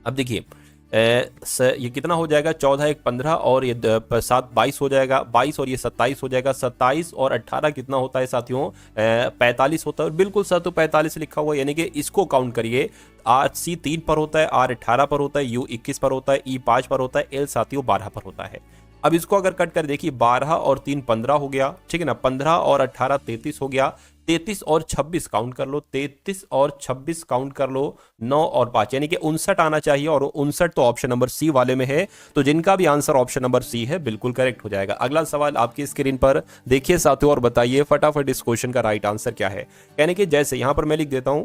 अब देखिए ये कितना हो जाएगा? 14 1 15 और ये 7 22 हो जाएगा, 22 और ये 27 हो जाएगा। 27 और 18 कितना होता है साथियों? 45 होता है। बिल्कुल साथियों 45 लिखा हुआ है, यानी कि इसको काउंट करिए। आर सी 3 पर होता है, R 18 पर होता है, U 21 पर होता है, E 5 पर होता है, L साथियों 12 पर होता है। अब इसको अगर कट कर देखिए 12 और 3 15 हो गया, ठीक है ना, 15 और 18 33 हो गया, 33 और 26 काउंट कर लो, 33 और 26 काउंट कर लो, 9 और 5 यानी कि 59 आना चाहिए, और 59 तो ऑप्शन नंबर सी वाले में है। तो जिनका भी आंसर ऑप्शन नंबर सी है बिल्कुल करेक्ट हो जाएगा। अगला सवाल आपकी स्क्रीन पर देखिए साथियों और बताइए फटाफट इस क्वेश्चन का राइट आंसर क्या है। यानी कि जैसे यहां पर मैं लिख देता हूं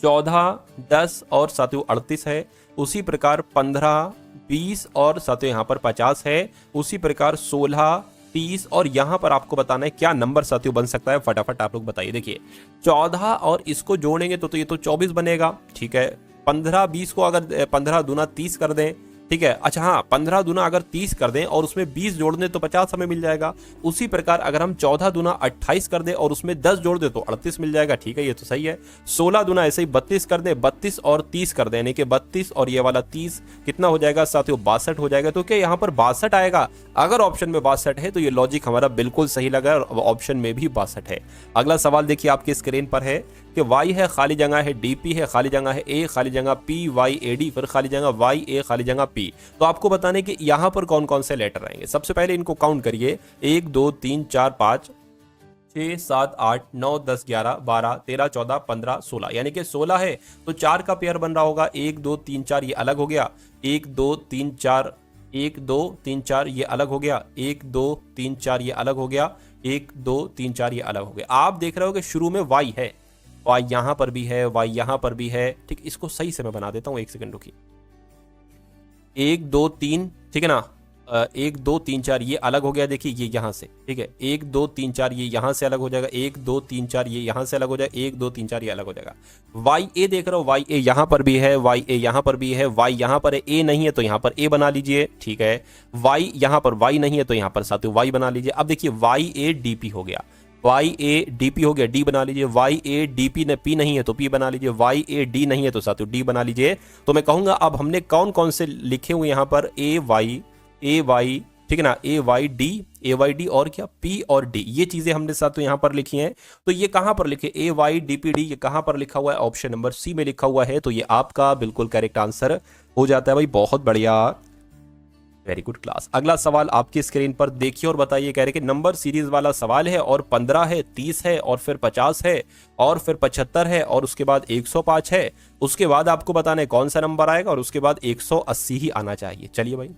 14 10 और साथियों 38 है, उसी प्रकार 15 20 और साथियों यहाँ पर 50 है, उसी प्रकार 16 30 और यहाँ पर आपको बताना है क्या नंबर साथियों बन सकता है, फटाफट आप लोग बताइए। देखिए 14 और इसको जोड़ेंगे तो ये तो 24 बनेगा, ठीक है। 15 20 को अगर 15 दूना 30 कर दें, ठीक है। अच्छा हाँ, 15 दूना अगर 30 कर दें और उसमें 20 जोड़ दें तो 50 हमें मिल जाएगा। उसी प्रकार अगर हम 14 दूना 28 कर दें और उसमें 10 जोड़ दें तो 38 मिल जाएगा, ठीक है, ये तो सही है। 16 दूना ऐसे ही 32 कर दें, 32 और 30 कर दें, यानी कि 32 और ये वाला 30 कितना हो जाएगा साथियों, 62 हो जाएगा। तो क्या यहाँ पर 62 आएगा? अगर ऑप्शन में 62 है तो ये लॉजिक हमारा बिल्कुल सही लगा, और ऑप्शन में भी 62 है। अगला सवाल देखिए आपकी स्क्रीन पर है कि वाई है खाली जगह है, डीपी है खाली जगह है, ए खाली जगह पी वाई ए डी, फिर खाली जगह वाई ए खाली जगह पी। तो आपको बताने कि यहां पर कौन कौन से लेटर आएंगे। सबसे पहले इनको काउंट करिए, 1 2 3 4 5 6 7 8 9 10 11 12 13 14 15 16, यानी कि 16 है तो 4 का पेयर बन रहा होगा। 1 2 3 4 ये अलग हो गया, 1 2 3 4 1 2 3 4 ये अलग हो गया, 1 2 3 4 ये अलग हो गया, 1 2 3 4 ये अलग हो गया। आप देख रहे हो कि शुरू में वाई है, वाई यहां पर भी है, वाई यहां पर भी है, ठीक। इसको सही से मैं बना देता हूं, एक सेकंड रुकिए। 1 2 3, ठीक है ना, 1 2 3 4 ये अलग हो गया, देखिए ये यहां से, ठीक है। 1 2 3 4 ये यहां से अलग हो जाएगा, 1 2 3 4 ये यहां से अलग हो जाएगा, 1 2 3 4 ये अलग हो जाएगा। वाई ए देख रहे हो, वाई ए यहां पर भी है, वाई ए यहां पर भी है, वाई यहां पर है, ए नहीं है तो यहां पर ए बना लीजिए, ठीक है। वाई यहां पर वाई नहीं है तो यहां पर साथियों वाई बना लीजिए। अब देखिए वाई ए डीपी हो गया, वाई ए डीपी हो गया, डी बना लीजिए। वाई ए डीपी ने पी नहीं है तो पी बना लीजिए, वाई ए डी नहीं है तो साथियों डी बना लीजिए। तो मैं कहूंगा अब हमने कौन कौन से लिखे हुए यहां पर, ए वाई, ठीक है ना, ए वाई डी और क्या पी और डी, ये चीजें हमने साथियों यहां पर लिखी हैं। तो ये कहां पर लिखे, ए वाई डी पी डी, ये कहां पर लिखा हुआ है, ऑप्शन नंबर सी में लिखा हुआ है। तो ये आपका बिल्कुल करेक्ट आंसर हो जाता है भाई, बहुत बढ़िया, वेरी गुड क्लास। अगला सवाल आपकी स्क्रीन पर देखिए और बताइए, कह रहे कि नंबर सीरीज वाला सवाल है और 15 है, 30 है और फिर 50 है और फिर 75 है और उसके बाद 105 है। उसके बाद आपको बताना है कौन सा नंबर आएगा और उसके बाद 180 ही आना चाहिए। चलिए भाई,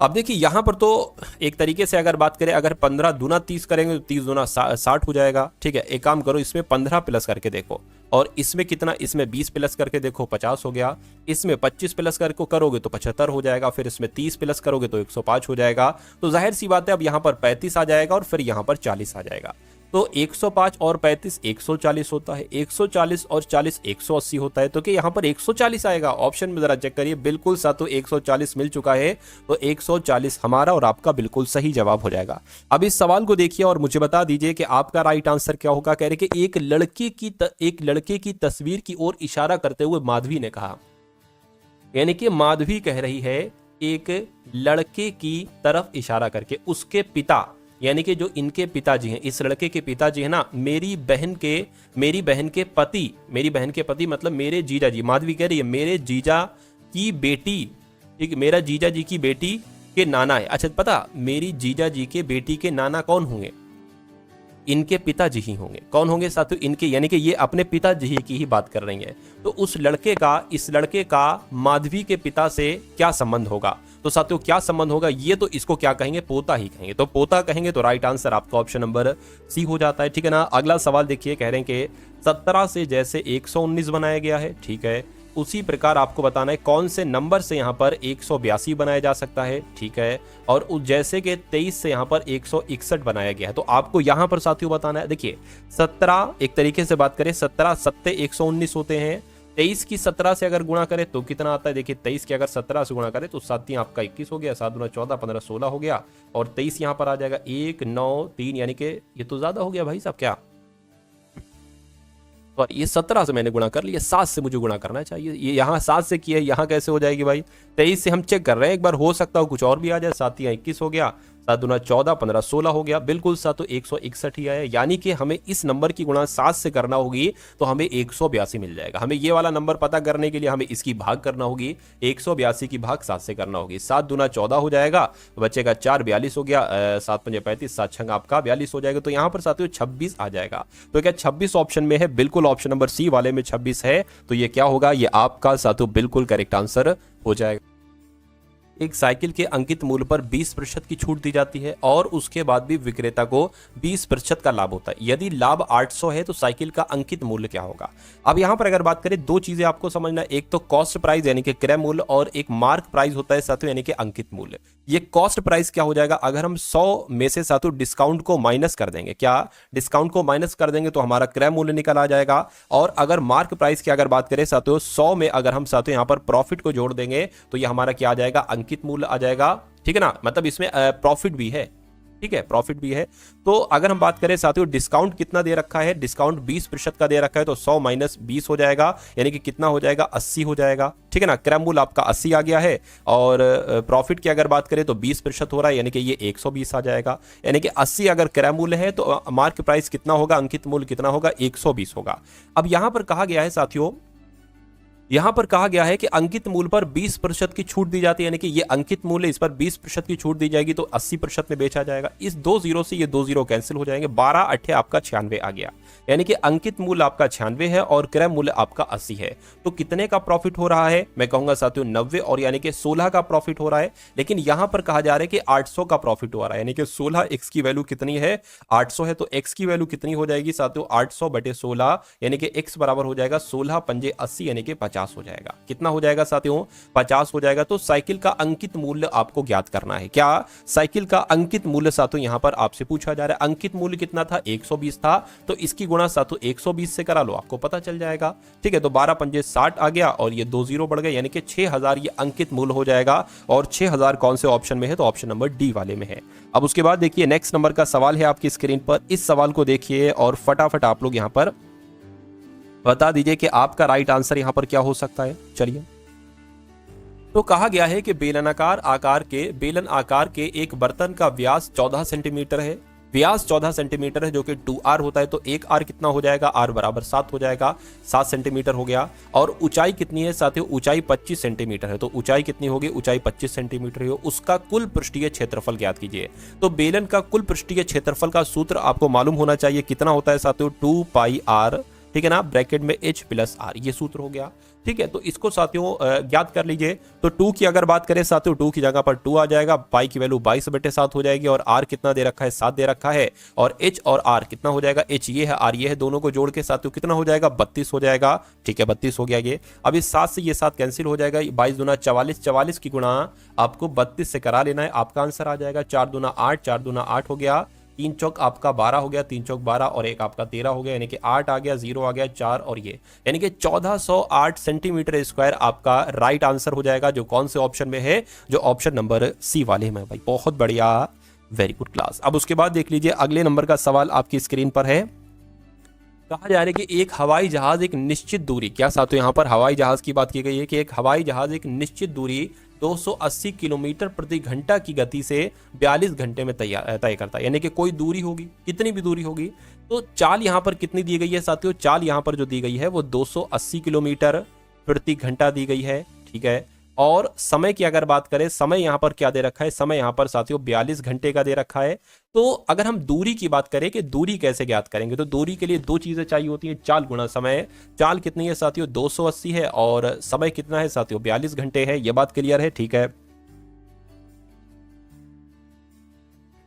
अब देखिए यहां पर तो एक तरीके से अगर बात करें, अगर 15 दूना 30 करेंगे तो 30 दूना 60 हो जाएगा, ठीक है। एक काम करो, इसमें 15 प्लस करके देखो, और इसमें कितना, इसमें 20 प्लस करके देखो 50 हो गया, इसमें 25 प्लस करके करोगे तो 75 हो जाएगा, फिर इसमें 30 प्लस करोगे तो 105 हो जाएगा। तो जाहिर सी बात है अब यहां पर 35 आ जाएगा और फिर यहां पर 40 आ जाएगा। तो 105 और 35 140 होता है, 140 और 40 180 होता है। तो क्या यहाँ पर 140 आएगा? ऑप्शन में जरा चेक करिए, बिल्कुल साथियों 140 मिल चुका है। तो 140 हमारा और आपका बिल्कुल सही जवाब हो जाएगा। अब इस सवाल को देखिए और मुझे बता दीजिए कि आपका राइट आंसर क्या होगा। कह रहे कि एक लड़के की तस्वीर की ओर इशारा करते हुए माधवी ने कहा, यानी कि माधवी कह रही है एक लड़के की तरफ इशारा करके, उसके पिता यानी कि जो इनके पिताजी हैं, इस लड़के के पिताजी है ना, मेरी बहन के पति मतलब मेरे जीजा जी, माधवी कह रही है मेरे जीजा की बेटी, ठीक, मेरा जीजा जी की बेटी के नाना है। अच्छा पता, मेरी जीजा जी के बेटी के नाना कौन होंगे? इनके पिताजी ही होंगे। कौन होंगे साथियों? इनके, यानी कि ये अपने पिताजी की ही बात कर रही हैं। तो उस लड़के का, इस लड़के का माधवी के पिता से क्या संबंध होगा? तो साथियों क्या संबंध होगा, ये तो इसको क्या कहेंगे, पोता ही कहेंगे। तो पोता कहेंगे तो राइट आंसर आपका ऑप्शन नंबर सी हो जाता है, ठीक है ना। अगला सवाल देखिए, कह रहे हैं कि 17 से जैसे 119 बनाया गया है, ठीक है, उसी प्रकार आपको बताना है कौन से नंबर से यहाँ पर 182 बनाया जा सकता है, ठीक है। और जैसे कि 23 से यहाँ पर 161 बनाया गया है। तो आपको यहाँ पर साथियों बताना है, देखिए 17 एक तरीके से बात करें, 17 सत्ते 119 होते हैं। 23 की 17 से अगर गुणा करें तो कितना आता है? देखिए 23 की अगर 17 से गुणा करें तो 7 आपका 21 हो गया, 7 दूना 14, 15 16 हो गया, और 23 यहाँ पर आ जाएगा 1 9 3, यानी कि ये तो ज्यादा हो गया भाई साहब। क्या और ये 17 से मैंने गुणा कर लिया, 7 से मुझे गुणा करना चाहिए। ये यहाँ 7 से किया है, यहाँ कैसे हो जाएगी भाई? 23 से हम चेक कर रहे हैं, एक बार हो सकता हो कुछ और भी आ जाए। 7 या 21 हो गया, 7 दूना 14, 15 16 हो गया, बिल्कुल साथियों 161 ही आया। यानी कि हमें इस नंबर की गुणा 7 से करना होगी तो हमें 182 मिल जाएगा। हमें ये वाला नंबर पता करने के लिए हमें इसकी भाग करना होगी, 182 की भाग 7 से करना होगी। 7 दूना 14 हो जाएगा, बचेगा 4, 42 हो गया, 7 पंजे 35, 7 छंग आपका 42 हो जाएगा। तो यहां पर साथियों 26 आ जाएगा। तो क्या 26 ऑप्शन में है? बिल्कुल ऑप्शन नंबर सी वाले में 26 है। तो ये क्या होगा? ये आपका साथियों बिल्कुल करेक्ट आंसर हो जाएगा। एक साइकिल के अंकित मूल्य पर 20% की छूट दी जाती है और उसके बाद भी विक्रेता को 20% का लाभ होता है। यदि लाभ 800 है तो साइकिल का अंकित मूल्य क्या होगा? अब यहां पर अगर बात करें, दो चीजें आपको समझना, एक तो कॉस्ट प्राइस यानी कि क्रय मूल्य और एक मार्क प्राइस होता है साथियों यानी कि अंकित मूल्य। ये कॉस्ट प्राइस क्या हो जाएगा? अगर हम 100 में से साथियों डिस्काउंट को माइनस कर देंगे, क्या डिस्काउंट को माइनस कर देंगे तो हमारा क्रय मूल्य निकल आ जाएगा। और अगर मार्क प्राइस की अगर बात करें साथियों, 100 में अगर हम साथियों यहां पर प्रॉफिट को जोड़ देंगे तो ये हमारा क्या आ जाएगा? अंकित मूल्य आ जाएगा। ठीक है ना, मतलब इसमें प्रॉफिट भी है। ठीक है, प्रॉफिट भी है। तो अगर हम बात करें साथियों, डिस्काउंट कितना दे रखा है? डिस्काउंट 20% का दे रखा है, तो 100 माइनस 20 हो जाएगा, यानी कि कितना हो जाएगा? 80 हो जाएगा। ठीक है ना, क्रय मूल्य आपका 80 आ गया है और प्रॉफिट की अगर बात करें तो 20% हो रहा है, यानी कि ये 120 आ जाएगा। यानी कि 80 अगर क्रय मूल्य है तो मार्क प्राइस कितना होगा? अंकित मूल्य कितना होगा? 120 होगा। अब यहां पर कहा गया है साथियों, यहां पर कहा गया है कि अंकित मूल्य पर 20% की छूट दी जाती है, यानी कि ये अंकित मूल्य, इस पर 20% की छूट दी जाएगी तो 80% में बेचा जाएगा। इस 2 जीरो से ये 2 जीरो कैंसिल हो जाएंगे, 12 8 आपका 96 आ गया। यानी कि अंकित मूल्य आपका 96 है और क्रय मूल्य आपका 80 है। तो कितने का प्रॉफिट हो रहा है? मैं कहूंगा साथियों 90 और यानी कि 16 का प्रॉफिट हो रहा है। लेकिन यहां पर कहा जा रहा है कि 800 का प्रॉफिट हो रहा है, यानी कि 16 x की वैल्यू कितनी है? 800 है, तो x की वैल्यू कितनी हो जाएगी साथियों? 800 बटे 16, यानी कि x बराबर हो जाएगा 16 पंजे 80, यानी कि 50 हो जाएगा। कितना हो जाएगा साथियों? 50 हो जाएगा। तो साइकिल का अंकित मूल्य आपको ज्ञात करना है। क्या साइकिल का अंकित मूल्य साथियों यहां पर आपसे पूछा जा रहा है? अंकित मूल्य कितना था? 120 था, तो इसकी गुणा साथियों 120 से करा लो, आपको पता चल जाएगा। ठीक है, तो 12 पंजे 60 आ गया और ये 2 जीरो बढ़ गए, यानी कि 6000 ये अंकित मूल्य हो जाएगा। और 6000 कौन से ऑप्शन में है? तो ऑप्शन नंबर डी वाले में है। अब उसके बाद देखिए नेक्स्ट नंबर का सवाल है आपकी स्क्रीन पर। इस सवाल को देखिए और फटाफट आप लोग यहां पर बता दीजिए कि आपका राइट आंसर यहां पर क्या हो सकता है। चलिए, तो कहा गया है कि बेलन आकार के एक बर्तन का व्यास 14 सेंटीमीटर है। व्यास 14 सेंटीमीटर है जो कि 2r होता है, तो 1r कितना हो जाएगा? r बराबर 7 हो जाएगा, 7 सेंटीमीटर हो गया। और ऊंचाई कितनी है साथियों? ऊंचाई 25 सेंटीमीटर है, तो ऊंचाई कितनी होगी? ऊंचाई 25 सेंटीमीटर है। उसका कुल पृष्ठीय क्षेत्रफल ज्ञात कीजिए। तो बेलन का कुल पृष्ठीय क्षेत्रफल का सूत्र आपको मालूम होना चाहिए, कितना होता है साथियों? 2 पाई r, ठीक है ना, ब्रैकेट में h प्लस r, ये सूत्र हो गया। ठीक है, तो इसको साथियों ज्ञात कर लीजिए। तो 2 की अगर बात करें साथियों, 2 की जगह पर 2 आ जाएगा, पाई की वैल्यू 22 बटे 7 हो जाएगी और r कितना दे रखा है? 7 दे रखा है। और h और r कितना हो जाएगा? h ये है, r ये है, दोनों को जोड़ के साथियों कितना हो जाएगा? 32 हो जाएगा। ठीक है, 32 हो गया ये। अब इस 7 से ये 7 कैंसिल हो जाएगा, 22 दूना 44, 44 की गुणा आपको 32 से करा लेना है, आपका आंसर आ जाएगा 4 दूना 8, 4 दूना 8 हो गया, 3 चौक आपका 12 हो गया, 3 चौक 12 और एक आपका 13 हो गया, यानी कि 8 आ गया, 0 आ गया, 4 और ये, यानी कि 1408 सेंटीमीटर स्क्वायर आपका राइट आंसर हो जाएगा। जो कौन से ऑप्शन में है? जो ऑप्शन नंबर सी वाले में। भाई बहुत बढ़िया, वेरी गुड क्लास। अब उसके बाद देख लीजिए अगले नंबर का सवाल आपकी स्क्रीन पर है। कहा जा रहा है कि एक हवाई जहाज एक निश्चित दूरी, क्या साथियों यहां पर हवाई जहाज की बात की गई है कि एक हवाई जहाज एक निश्चित दूरी 280 किलोमीटर प्रति घंटा की गति से 42 घंटे में तय करता है। यानी कि कोई दूरी होगी, कितनी भी दूरी होगी, तो चाल यहां पर कितनी दी गई है साथियों? चाल यहां पर जो दी गई है वो 280 किलोमीटर प्रति घंटा दी गई है। ठीक है, और समय की अगर बात करें, समय यहां पर क्या दे रखा है? समय यहां पर साथियों 42 घंटे का दे रखा है। तो अगर हम दूरी की बात करें कि दूरी कैसे ज्ञात करेंगे, तो दूरी के लिए दो चीजें चाहिए होती हैं, चाल गुणा समय। चाल कितनी है साथियों? 280 है और समय कितना है साथियों? 42 घंटे है। यह बात क्लियर है? ठीक है।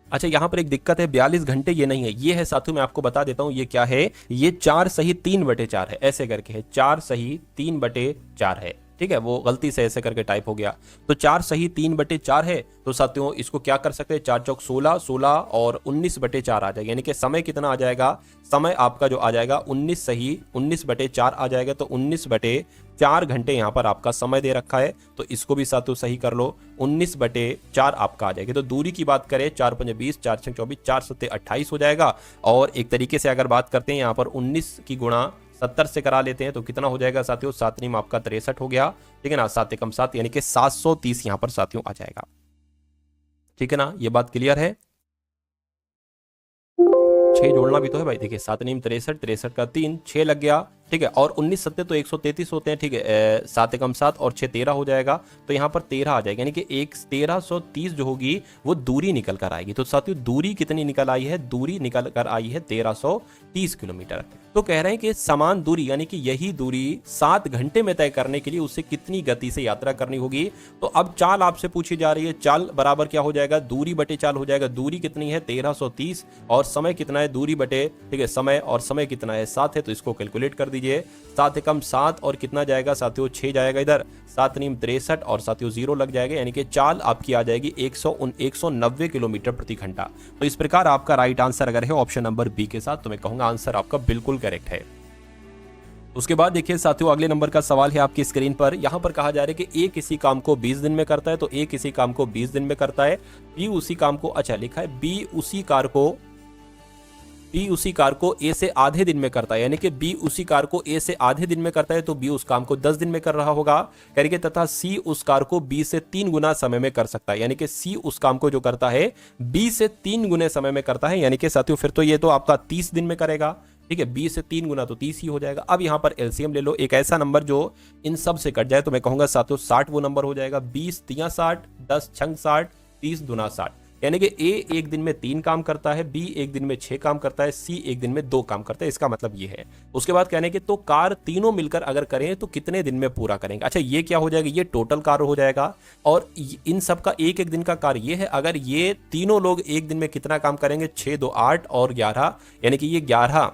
अच्छा, यहां पर एक दिक्कत है, 42 घंटे ये नहीं है, ये है साथियों, मैं आपको बता देता हूं ये क्या है। ये 4 सही 3 बटे 4 है, ऐसे करके है, 4 सही 3 बटे 4 है। ठीक है, वो गलती से ऐसे करके टाइप हो गया। तो 4 सही 3 बटे 4 है, तो साथियों इसको क्या कर सकते हैं? 4 चौक 16, 16 और 19 बटे 4 आ जाएगा, यानी कि समय कितना आ जाएगा? समय आपका जो आ जाएगा 19 सही 19 बटे 4 आ जाएगा। तो 19 बटे 4 घंटे यहाँ पर आपका समय दे रखा है, तो इसको भी साथियों सही कर लो, 19 बटे 4 आपका आ जाएगा। तो दूरी की बात करें, 4 पंजे 20, 4 छः 24, 4 सत्ते 28 हो जाएगा। और एक तरीके से अगर बात करते हैं यहाँ पर 19 की गुणा 70 से करा लेते हैं तो कितना हो जाएगा साथियों? 7 में आपका 63 हो गया। ठीक है ना, 7 एकम 7, यानी कि 730 यहाँ पर साथियों आ जाएगा। ठीक है ना, ये बात क्लियर है। 6 जोड़ना भी तो है भाई, देखिए 7 नीम 63, 63 का 3, 6 लग गया, ठीक है। और 19 सत्ते तो 133 होते हैं, ठीक है। 7 एकम 7 और 6 13 हो जाएगा, तो यहाँ पर 13 आ जाएगा, यानी कि 1330 जो होगी वो दूरी निकल कर आएगी। तो साथियों दूरी कितनी निकल आई है, दूरी निकल कर आई है 1330 किलोमीटर। तो कह रहे हैं कि समान दूरी यानी कि यही दूरी 7 घंटे में तय करने के लिए उसे कितनी गति से यात्रा करनी होगी। तो अब चाल आपसे पूछी जा रही है, चाल बराबर क्या हो जाएगा, दूरी बटे चाल हो जाएगा। दूरी कितनी है 1330 और समय कितना है, दूरी बटे, ठीक है, समय, और समय कितना है 7 है, तो इसको कैलकुलेट कर दीजिए। 7 एकम 7 और कितना जाएगा साथियों 6 जाएगा इधर, 7 नीम 63 और साथियों 0 लग जाएगा, यानी कि चाल आपकी आ जाएगी 190 किलोमीटर प्रति घंटा। तो इस प्रकार आपका राइट आंसर अगर है ऑप्शन नंबर बी के साथ, तो मैं कहूंगा आंसर आपका बिल्कुल करेक्ट है। उसके बाद देखिए साथियों अगले नंबर का सवाल है आपकी स्क्रीन पर। यहां पर कहा जा रहा है कि ए किसी काम को 20 दिन में करता है, तो ए किसी काम को 20 दिन में करता है, बी उसी काम को, अच्छा लिखा है बी उसी कार को ए से आधे दिन में करता है, यानी कि बी उसी कार को ए से आधे दिन में करता है, तो बी उस काम को 10 दिन में कर रहा होगा, करेंगे। तथा सी उस कार को बी से 3 गुना समय में कर सकता है, यानी कि सी उस काम को जो करता है बी से 3 गुने समय में करता है, यानी कि साथियों फिर तो ये तो आपका 30 दिन में करेगा, ठीक है। 20 से 3 गुना तो 30 ही हो जाएगा। अब यहां पर एलसीएम ले लो, एक ऐसा नंबर जो इन सब से कट जाए, तो मैं कहूंगा साथियों 60 वो नंबर हो जाएगा। 20 तिया 60, 10 छंग 60, 30 दुना 60, यानी कि ए एक दिन में 3 काम करता है, बी एक दिन में 6 काम करता है, सी एक दिन में 2 काम करता है, इसका मतलब ये है। उसके बाद कहने के तो कार तीनों मिलकर अगर करें तो कितने दिन में पूरा करेंगे। अच्छा ये क्या हो जाएगा, ये टोटल कार हो जाएगा, और इन सब का एक एक दिन का कार ये है। अगर ये तीनों लोग एक दिन में कितना काम करेंगे, 6 2 8 और 11, यानी कि ये 11,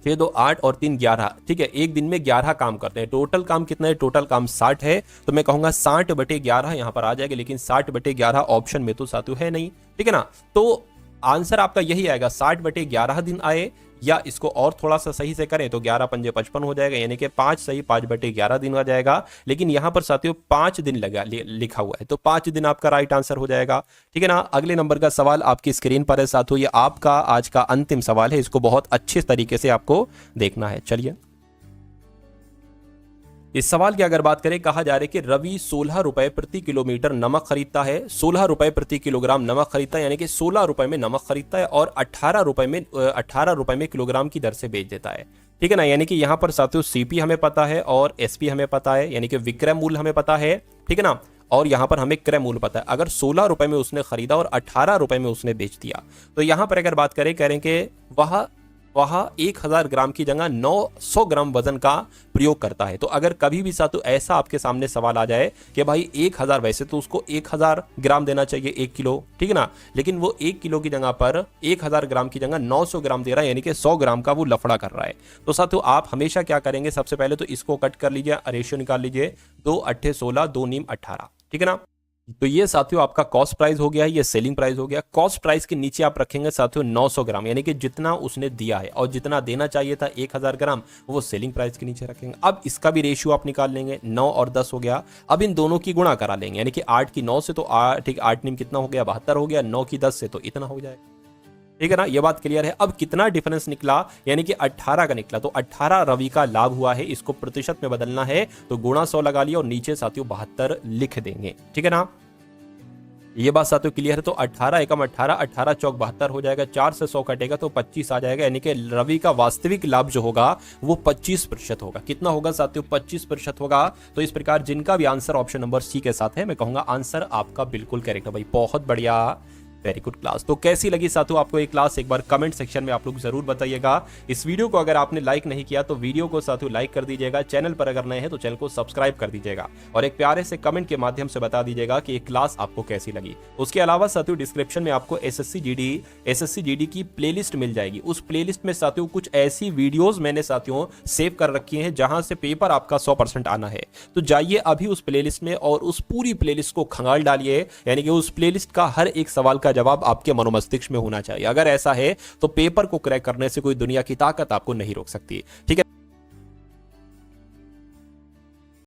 6 2 8 और 3 11, ठीक है। एक दिन में 11 काम करते हैं। टोटल काम कितना है, टोटल काम 60 है, तो मैं कहूंगा 60 बटे 11 यहां पर आ जाएगा, लेकिन 60 बटे 11 ऑप्शन में तो साथियों है नहीं, ठीक है ना। तो आंसर आपका यही आएगा, 60 बटे 11 दिन आए, या इसको और थोड़ा सा सही से करें तो 11 पंजे 55 हो जाएगा, यानी कि 5 सही 5 बटे 11 दिन आ जाएगा। लेकिन यहां पर साथियों 5 दिन लगा लिखा हुआ है, तो 5 दिन आपका राइट आंसर हो जाएगा, ठीक है ना। अगले नंबर का सवाल आपकी स्क्रीन पर है साथियों, ये आपका आज का अंतिम सवाल है, इसको बहुत अच्छे तरीके से आपको देखना है। चलिए इस सवाल की अगर बात करें, कहा जा रहा है कि रवि 16 रुपए प्रति किलोमीटर नमक खरीदता है, 16 रुपए प्रति किलोग्राम नमक खरीदता है, यानी कि 16 रुपए में नमक खरीदता है और 18 रुपए में किलोग्राम की दर से बेच देता है, ठीक है ना। यानी कि यहाँ पर साथियों सीपी हमें पता है और एसपी हमें पता है, यानी कि विक्रय मूल्य हमें पता है, ठीक है ना। और यहाँ पर हमें क्रय मूल्य पता है। अगर 16 रुपए में उसने खरीदा और 18 रुपए में उसने बेच दिया, तो यहाँ पर अगर बात करें, कह रहे हैं कि वह 1000 ग्राम की जगह 900 ग्राम वजन का प्रयोग करता है। तो अगर कभी भी साथियों ऐसा आपके सामने सवाल आ जाए कि भाई 1000, वैसे तो उसको 1000 ग्राम देना चाहिए 1 किलो, ठीक है ना, लेकिन वो 1 किलो की जगह पर 1000 ग्राम की जगह 900 ग्राम दे रहा है, यानी कि 100 ग्राम का वो लफड़ा कर रहा है। तो साथियों आप हमेशा क्या करेंगे, सबसे पहले तो इसको कट कर लीजिए, रेशियो निकाल लीजिए, 2 8 16, 2 नीम 18, ठीक है ना। तो ये साथियों आपका कॉस्ट प्राइस हो गया है, ये सेलिंग प्राइस हो गया। कॉस्ट प्राइस के नीचे आप रखेंगे साथियों 900 ग्राम, यानी कि जितना उसने दिया है और जितना देना चाहिए था 1000 ग्राम, वो सेलिंग प्राइस के नीचे रखेंगे। अब इसका भी रेशियो आप निकाल लेंगे, 9 और 10 हो गया। अब इन दोनों की गुणा करा लेंगे, यानी कि 8 की 9 से तो 8 नीम कितना हो गया, 72 हो गया, 9 की 10 से तो इतना हो जाएगा, ठीक है ना। ये बात क्लियर है। अब कितना डिफरेंस निकला, यानी कि 18 का निकला, तो 18 रवि का लाभ हुआ है, इसको प्रतिशत में बदलना है, तो गुणा 100 लगा लिया और नीचे साथियों 72 लिख देंगे, ठीक है ना। ये बात साथियों क्लियर है। तो 18 एकम 18, 18 चौक 72 हो जाएगा, 4 से 100 कटेगा तो 25 आ जाएगा, यानी कि रवि का वास्तविक लाभ जो होगा वो 25% होगा। कितना होगा साथियों, 25% होगा। तो इस प्रकार जिनका भी आंसर ऑप्शन नंबर सी के साथ है, मैं कहूंगा आंसर आपका बिल्कुल करेक्ट है भाई, बहुत बढ़िया, वेरी गुड क्लास। तो कैसी लगी साथियों आपको ये क्लास, एक बार कमेंट सेक्शन में आप लोग जरूर बताइएगा। इस वीडियो को अगर आपने लाइक नहीं किया तो वीडियो को साथियों लाइक कर दीजिएगा, चैनल पर अगर नए हैं तो चैनल को सब्सक्राइब कर दीजिएगा और एक प्यारे से कमेंट के माध्यम से बता दीजिएगा कि ये क्लास आपको कैसी लगी। उसके अलावा साथियों डिस्क्रिप्शन में आपको एसएससी जीडी की प्लेलिस्ट मिल जाएगी। उस प्लेलिस्ट में साथियों कुछ ऐसी वीडियोज मैंने साथियों सेव कर रखी हैं जहां से पेपर आपका 100% आना है। तो जाइए अभी उस प्लेलिस्ट में और उस पूरी प्लेलिस्ट को खंगाल डालिए, यानी कि उस प्लेलिस्ट का हर एक सवाल का जवाब आपके मनोमस्तिष्क में होना चाहिए। अगर ऐसा है तो पेपर को क्रैक करने से कोई दुनिया की ताकत आपको नहीं रोक सकती, ठीक है।